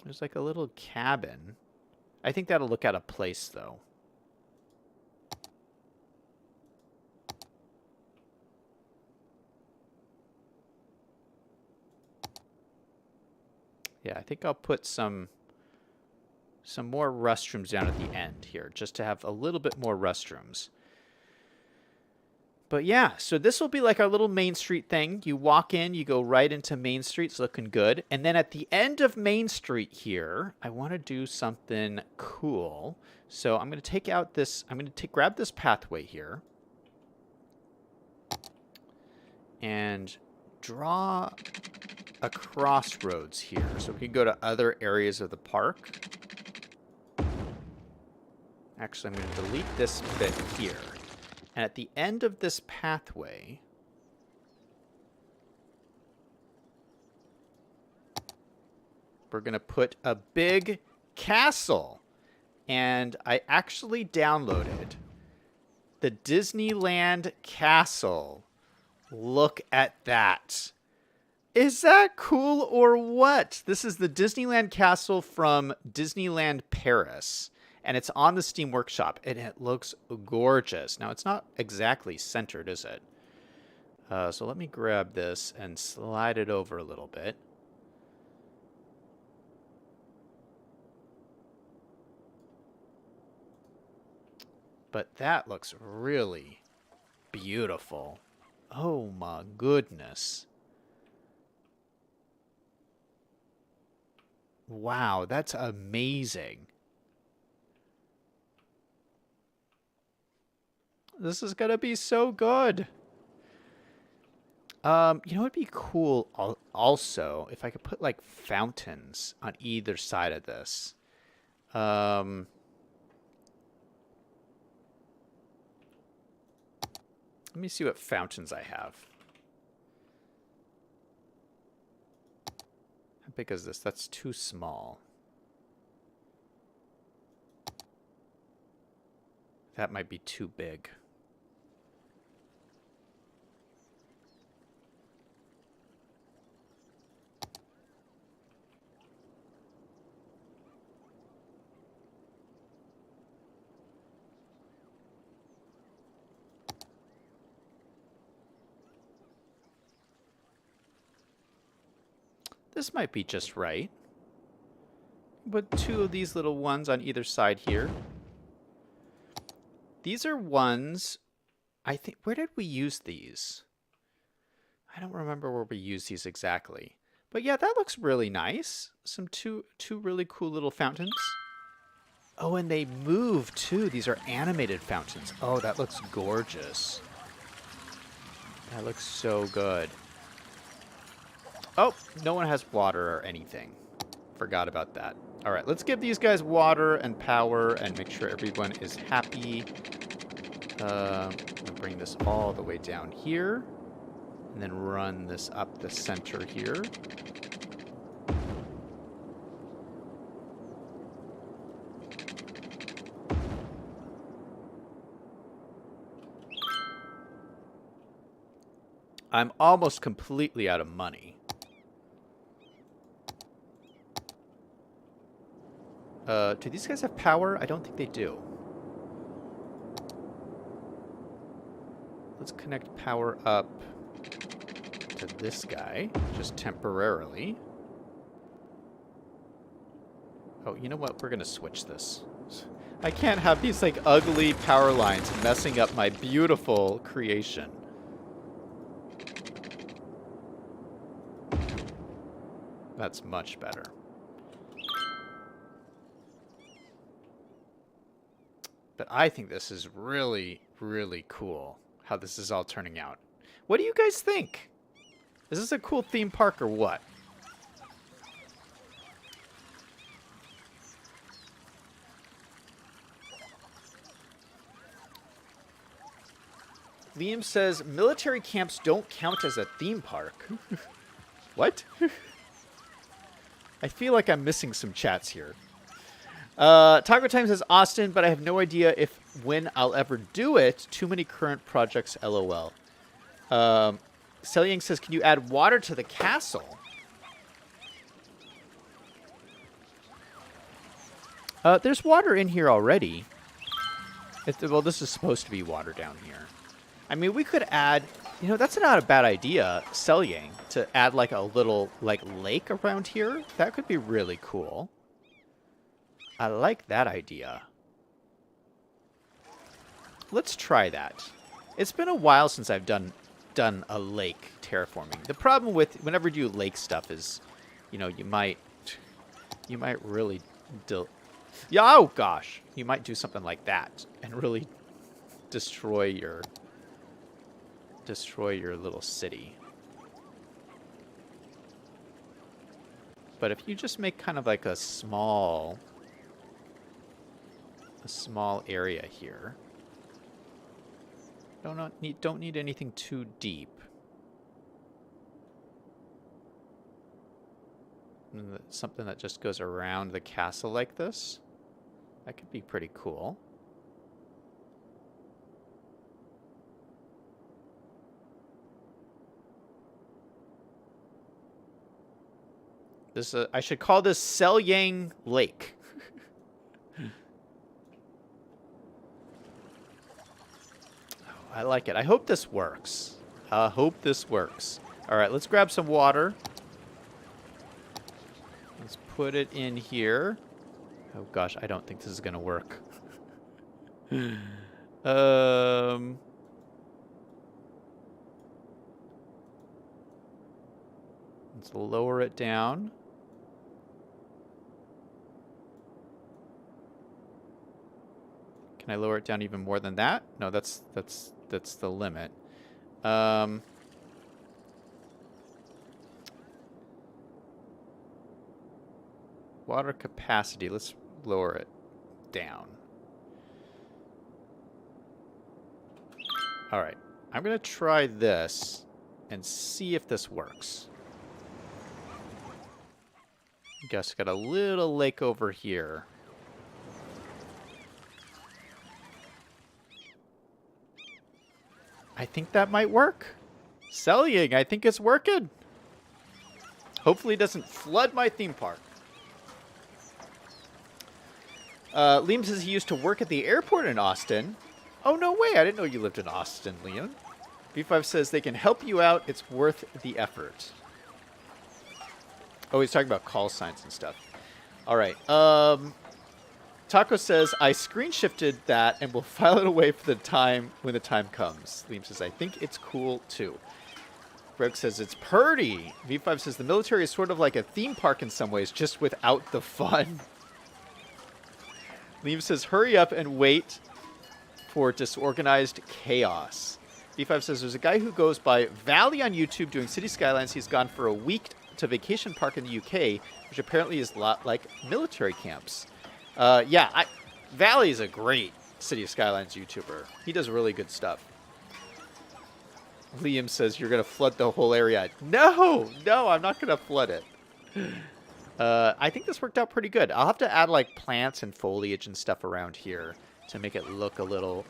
There's like a little cabin. I think that'll look out of place though. Yeah, I think I'll put some more restrooms down at the end here, just to have a little bit more restrooms. But yeah, so this will be like our little Main Street thing. You walk in, you go right into Main Street. It's looking good. And then at the end of Main Street here, I want to do something cool. So I'm going to take out this, I'm going to grab this pathway here. And draw a crossroads here. So we can go to other areas of the park. Actually, I'm going to delete this bit here. And at the end of this pathway, we're going to put a big castle. And I actually downloaded the Disneyland Castle. Look at that. Is that cool or what? This is the Disneyland Castle from Disneyland Paris. And it's on the Steam Workshop, and it looks gorgeous. Now, it's not exactly centered, is it? So let me grab this and slide it over a little bit. But that looks really beautiful. Oh my goodness. Wow, that's amazing. This is going to be so good. You know, it'd be cool also if I could put like fountains on either side of this. Um, Let me see what fountains I have. How big is this? That's too small. That might be too big. This might be just right. Put two of these little ones on either side here. These are ones, I think, where did we use these? I don't remember where we used these exactly. But yeah, that looks really nice. Some two really cool little fountains. Oh, and they move too. These are animated fountains. Oh, that looks gorgeous. That looks so good. Oh, no one has water or anything. Forgot about that. All right, let's give these guys water and power and make sure everyone is happy. I'm gonna bring this all the way down here. And then run this up the center here. I'm almost completely out of money. Do these guys have power? I don't think they do. Let's connect power up to this guy, just temporarily. Oh, you know what? We're gonna switch this. I can't have these, like, ugly power lines messing up my beautiful creation. That's much better. But I think this is really, really cool, how this is all turning out. What do you guys think? Is this a cool theme park or what? Liam says, military camps don't count as a theme park. What? I feel like I'm missing some chats here. Taco Time says Austin, but I have no idea when I'll ever do it. Too many current projects, LOL. Selyang says, can you add water to the castle? There's water in here already. Well, this is supposed to be water down here. I mean, we could add... You know, that's not a bad idea, Selyang, to add like a little lake around here. That could be really cool. I like that idea. Let's try that. It's been a while since I've done a lake terraforming. The problem with whenever you do lake stuff is, you know, you might really yeah, oh gosh, you might do something like that and really destroy your little city. But if you just make kind of like a small area here. Don't need anything too deep. And something that just goes around the castle like this. That could be pretty cool. This I should call this Selyang Lake. I like it. I hope this works. I hope this works. All right, let's grab some water. Let's put it in here. Oh gosh, I don't think this is gonna work. Let's lower it down. Can I lower it down even more than that? No, that's the limit. Water capacity. Let's lower it down. All right. I'm going to try this and see if this works. Guess got a little lake over here. I think that might work. Selling, I think it's working. Hopefully it doesn't flood my theme park. Liam says he used to work at the airport in Austin. Oh, no way. I didn't know you lived in Austin, Liam. B5 says they can help you out. It's worth the effort. Oh, he's talking about call signs and stuff. All right. Taco says, I screen shifted that and will file it away for the time when the time comes. Liam says, I think it's cool too. Greg says, it's purty. V5 says, the military is sort of like a theme park in some ways, just without the fun. Liam says, hurry up and wait for disorganized chaos. V5 says, there's a guy who goes by Valley on YouTube doing City Skylines. He's gone for a week to vacation park in the UK, which apparently is a lot like military camps. Valley is a great City Skylines YouTuber. He does really good stuff. Liam says you're going to flood the whole area. No, I'm not going to flood it. I think this worked out pretty good. I'll have to add like plants and foliage and stuff around here to make it look a little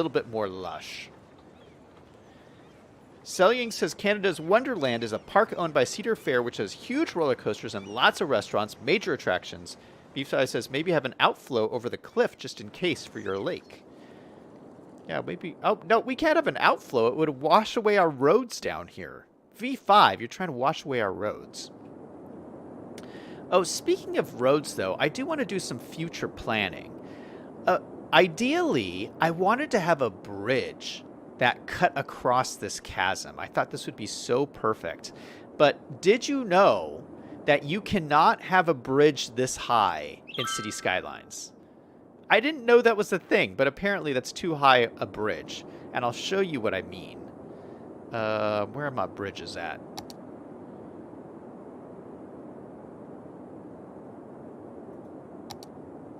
bit more lush. Selying says Canada's Wonderland is a park owned by Cedar Fair, which has huge roller coasters and lots of restaurants, major attractions. Beefside says maybe have an outflow over the cliff just in case for your lake. Yeah, maybe. Oh, no, we can't have an outflow. It would wash away our roads down here. V5, you're trying to wash away our roads. Oh, speaking of roads, though, I do want to do some future planning. Ideally, I wanted to have a bridge that cut across this chasm. I thought this would be so perfect. But did you know that you cannot have a bridge this high in City Skylines? I didn't know that was a thing, but apparently that's too high a bridge. And I'll show you what I mean. Where are my bridges at?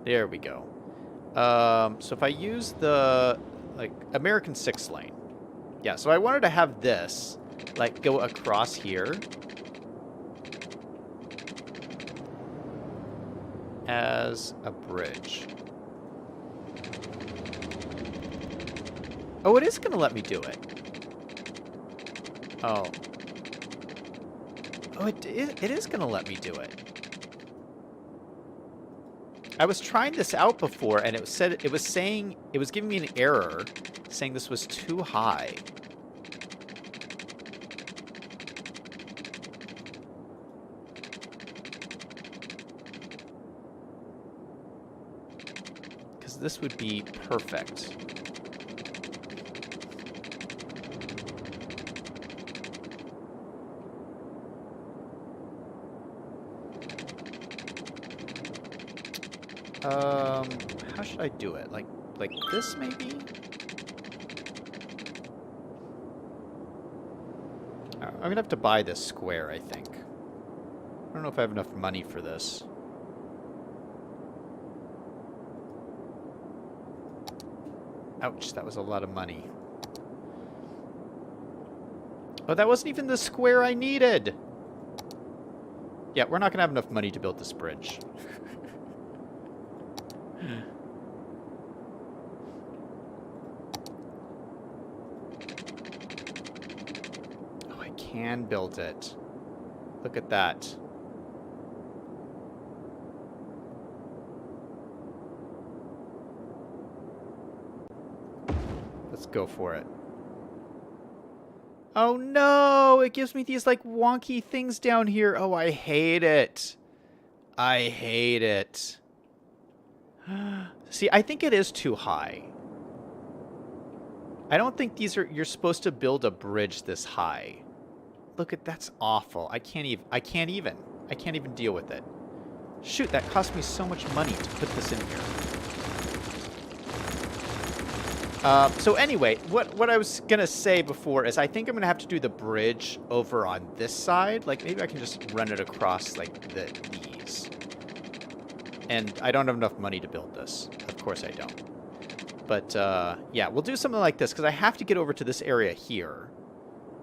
There we go. So if I use the American 6 lane. Yeah, so I wanted to have this go across here as a bridge. Oh, it is going to let me do it. Oh. Oh, it is going to let me do it. I was trying this out before, and it was giving me an error saying this was too high. Because this would be perfect. How should I do it? Like this, maybe? I'm gonna have to buy this square, I think. I don't know if I have enough money for this. Ouch, that was a lot of money. Oh, that wasn't even the square I needed! Yeah, we're not gonna have enough money to build this bridge. Oh, I can build it. Look at that. Let's go for it. Oh no! It gives me these wonky things down here. Oh, I hate it. I hate it. See, I think it is too high. I don't think you're supposed to build a bridge this high. Look at, that's awful. I can't even deal with it. Shoot, that cost me so much money to put this in here. So anyway, what I was going to say before is I think I'm going to have to do the bridge over on this side. Like, maybe I can just run it across, like, these. And I don't have enough money to build this. Of course I don't. But, yeah, we'll do something like this, because I have to get over to this area here.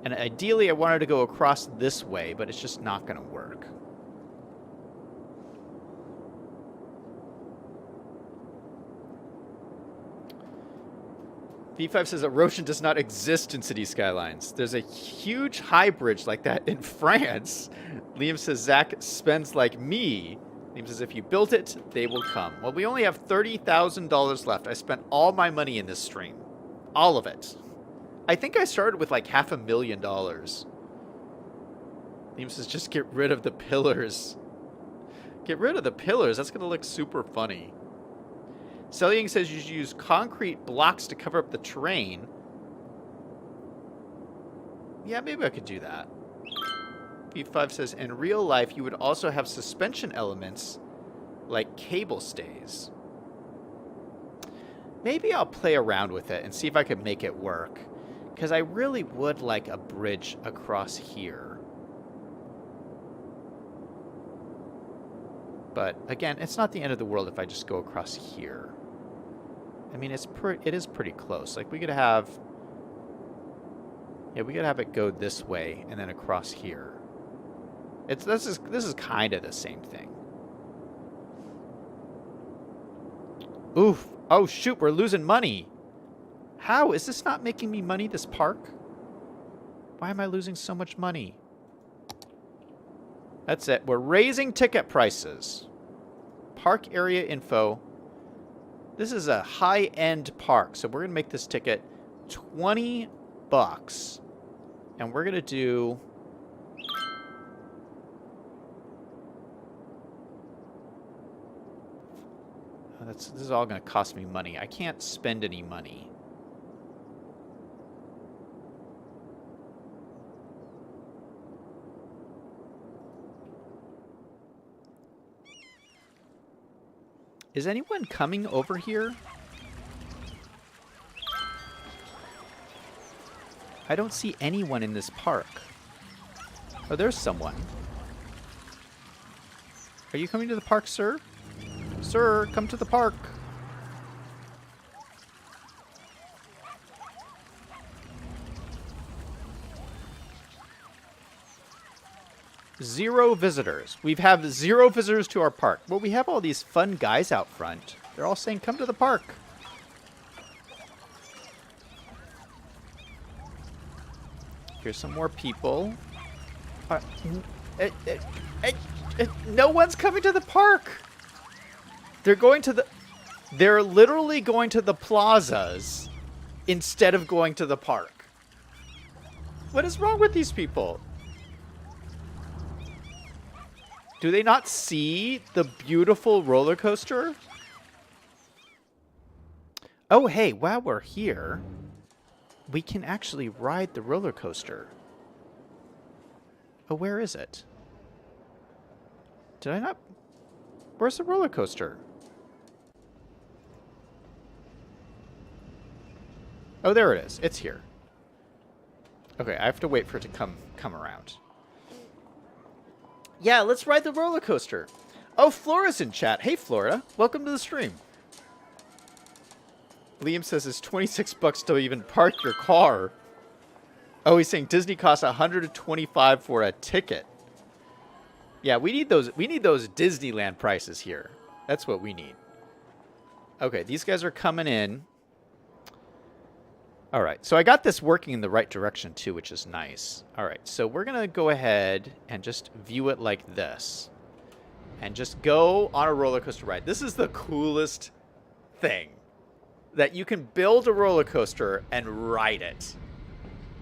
And ideally, I wanted to go across this way, but it's just not going to work. V5 says erosion does not exist in City Skylines. There's a huge high bridge like that in France. Liam says Zach spends like me. Liam says if you built it, they will come. Well, we only have $30,000 left. I spent all my money in this stream. All of it. I think I started with like $500,000. Liam says just get rid of the pillars. Get rid of the pillars. That's going to look super funny. Selling says you should use concrete blocks to cover up the terrain. Yeah, maybe I could do that. P5 says, in real life, you would also have suspension elements like cable stays. Maybe I'll play around with it and see if I can make it work. Because I really would like a bridge across here. But, again, it's not the end of the world if I just go across here. I mean, it is pretty close. Like, we could have... Yeah, we could have it go this way and then across here. This is kind of the same thing. Oof. Oh, shoot, we're losing money. How? Is this not making me money, this park? Why am I losing so much money? That's it. We're raising ticket prices. Park area info. This is a high-end park, so we're going to make this ticket $20. And we're going to do... Oh, this is all going to cost me money. I can't spend any money. Is anyone coming over here? I don't see anyone in this park. Oh, there's someone. Are you coming to the park, sir? Sir, come to the park. Zero visitors. We've had 0 visitors to our park. Well, we have all these fun guys out front. They're all saying, come to the park. Here's some more people. No one's coming to the park. They're literally going to the plazas instead of going to the park. What is wrong with these people? Do they not see the beautiful roller coaster? Oh, hey, while we're here, we can actually ride the roller coaster. Oh, where is it? Did I not? Where's the roller coaster? Oh, there it is. It's here. Okay, I have to wait for it to come around. Yeah, let's ride the roller coaster. Oh, Flora's in chat. Hey, Flora. Welcome to the stream. Liam says it's $26 to even park your car. Oh, he's saying Disney costs $125 for a ticket. Yeah, we need those Disneyland prices here. That's what we need. Okay, these guys are coming in. All right, so I got this working in the right direction too, which is nice. All right, so we're going to go ahead and just view it like this. And just go on a roller coaster ride. This is the coolest thing. That you can build a roller coaster and ride it.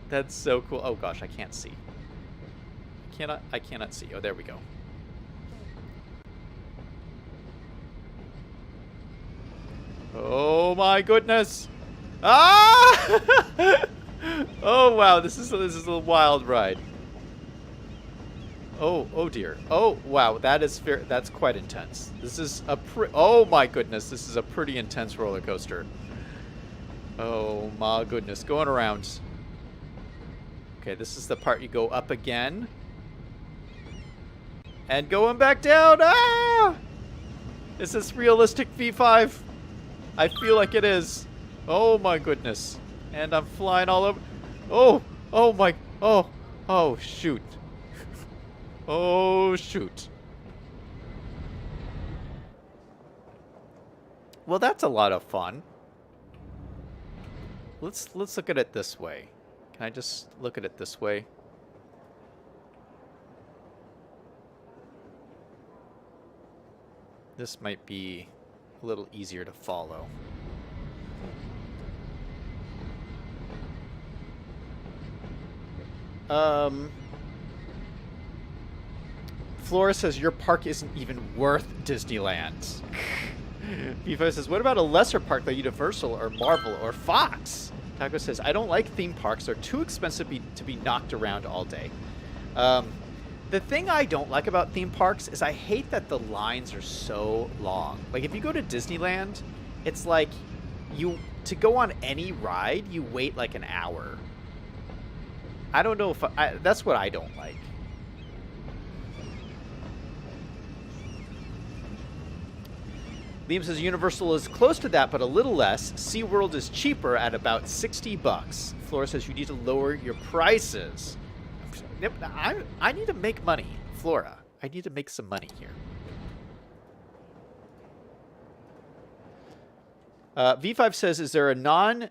That's so cool. Oh gosh, I can't see. I cannot see. Oh, there we go. Oh my goodness. Ah! Oh wow, this is a wild ride. Oh dear. Oh wow, that's quite intense. This is oh my goodness, this is a pretty intense roller coaster. Oh my goodness, going around. Okay, this is the part you go up again. And going back down. Ah! Is this realistic V5? I feel like it is. Oh my goodness. And I'm flying all over. Oh, oh my, oh shoot. Oh shoot. Well, that's a lot of fun. Let's look at it this way. Can I just look at it this way? This might be a little easier to follow. Flora says your park isn't even worth Disneyland. Vivo says, what about a lesser park like Universal or Marvel or Fox? Taco says, I don't like theme parks. They're too expensive to be knocked around all day. The thing I don't like about theme parks is I hate that the lines are so long. Like, if you go to Disneyland, it's like to go on any ride, you wait like an hour. I don't know if that's what I don't like. Liam says Universal is close to that, but a little less. SeaWorld is cheaper at about $60. Flora says you need to lower your prices. I need to make money, Flora. I need to make some money here. V5 says, is there a non...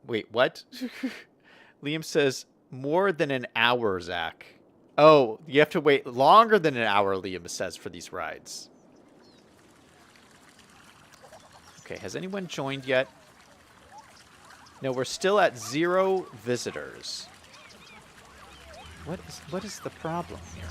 Wait, what? Liam says, more than an hour, Zach. Oh, you have to wait longer than an hour, Liam says, for these rides. Okay, has anyone joined yet? No, we're still at 0 visitors. What is the problem here?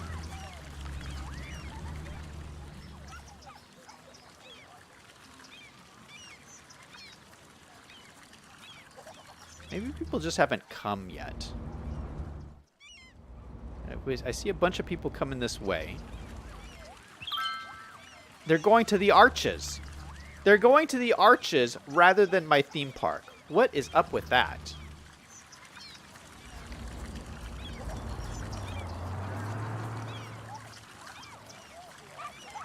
Maybe people just haven't come yet. I see a bunch of people coming this way. They're going to the arches. They're going to the arches rather than my theme park. What is up with that?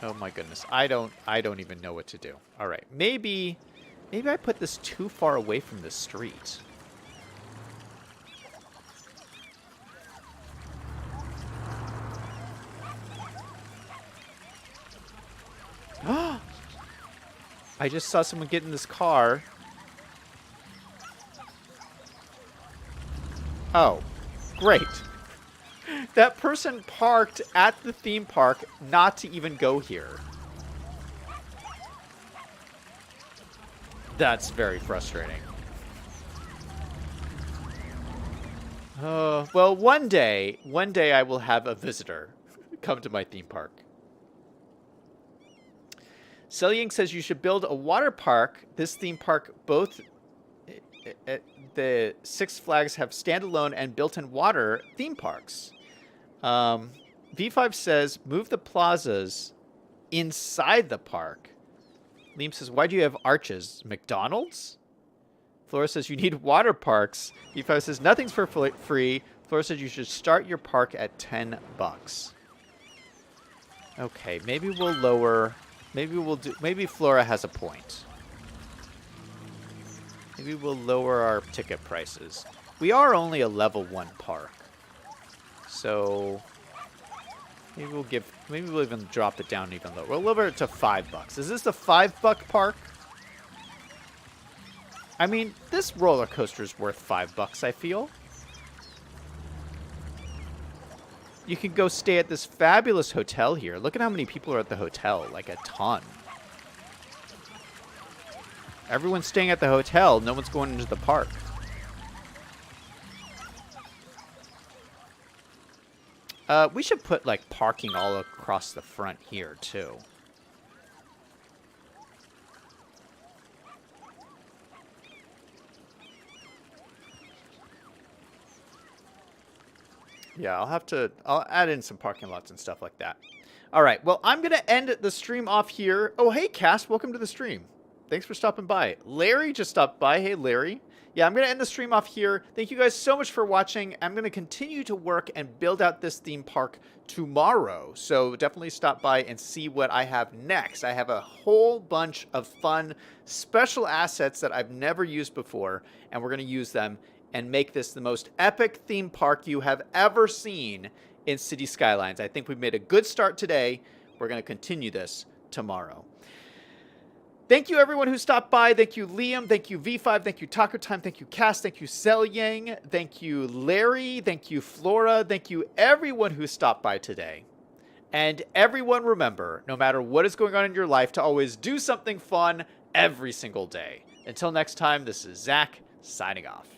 Oh my goodness. I don't even know what to do. All right. Maybe I put this too far away from the street. I just saw someone get in this car. Oh, great. That person parked at the theme park not to even go here. That's very frustrating. Well, one day I will have a visitor come to my theme park. Selying says you should build a water park. This theme park, both the Six Flags have standalone and built-in water theme parks. V5 says move the plazas inside the park. Liam says, why do you have arches? McDonald's? Flora says you need water parks. V5 says nothing's for free. Flora says you should start your park at $10. Okay, maybe we'll lower... Maybe Flora has a point. Maybe we'll lower our ticket prices. We are only a level 1 park. So maybe we'll even drop it down even lower. We'll lower it to $5. Is this the $5 park? I mean, this roller coaster is worth $5, I feel. You can go stay at this fabulous hotel here. Look at how many people are at the hotel. Like a ton. Everyone's staying at the hotel. No one's going into the park. We should put, like, parking all across the front here, too. Yeah, I'll add in some parking lots and stuff like that. All right, well, I'm going to end the stream off here. Oh, hey, Cass, welcome to the stream. Thanks for stopping by. Larry just stopped by. Hey, Larry. Yeah, I'm going to end the stream off here. Thank you guys so much for watching. I'm going to continue to work and build out this theme park tomorrow. So definitely stop by and see what I have next. I have a whole bunch of fun special assets that I've never used before, and we're going to use them and make this the most epic theme park you have ever seen in City Skylines. I think we've made a good start today. We're going to continue this tomorrow. Thank you, everyone who stopped by. Thank you, Liam. Thank you, V5. Thank you, Taco Time. Thank you, Cass. Thank you, Selyang. Thank you, Larry. Thank you, Flora. Thank you, everyone who stopped by today. And everyone remember, no matter what is going on in your life, to always do something fun every single day. Until next time, this is Zach, signing off.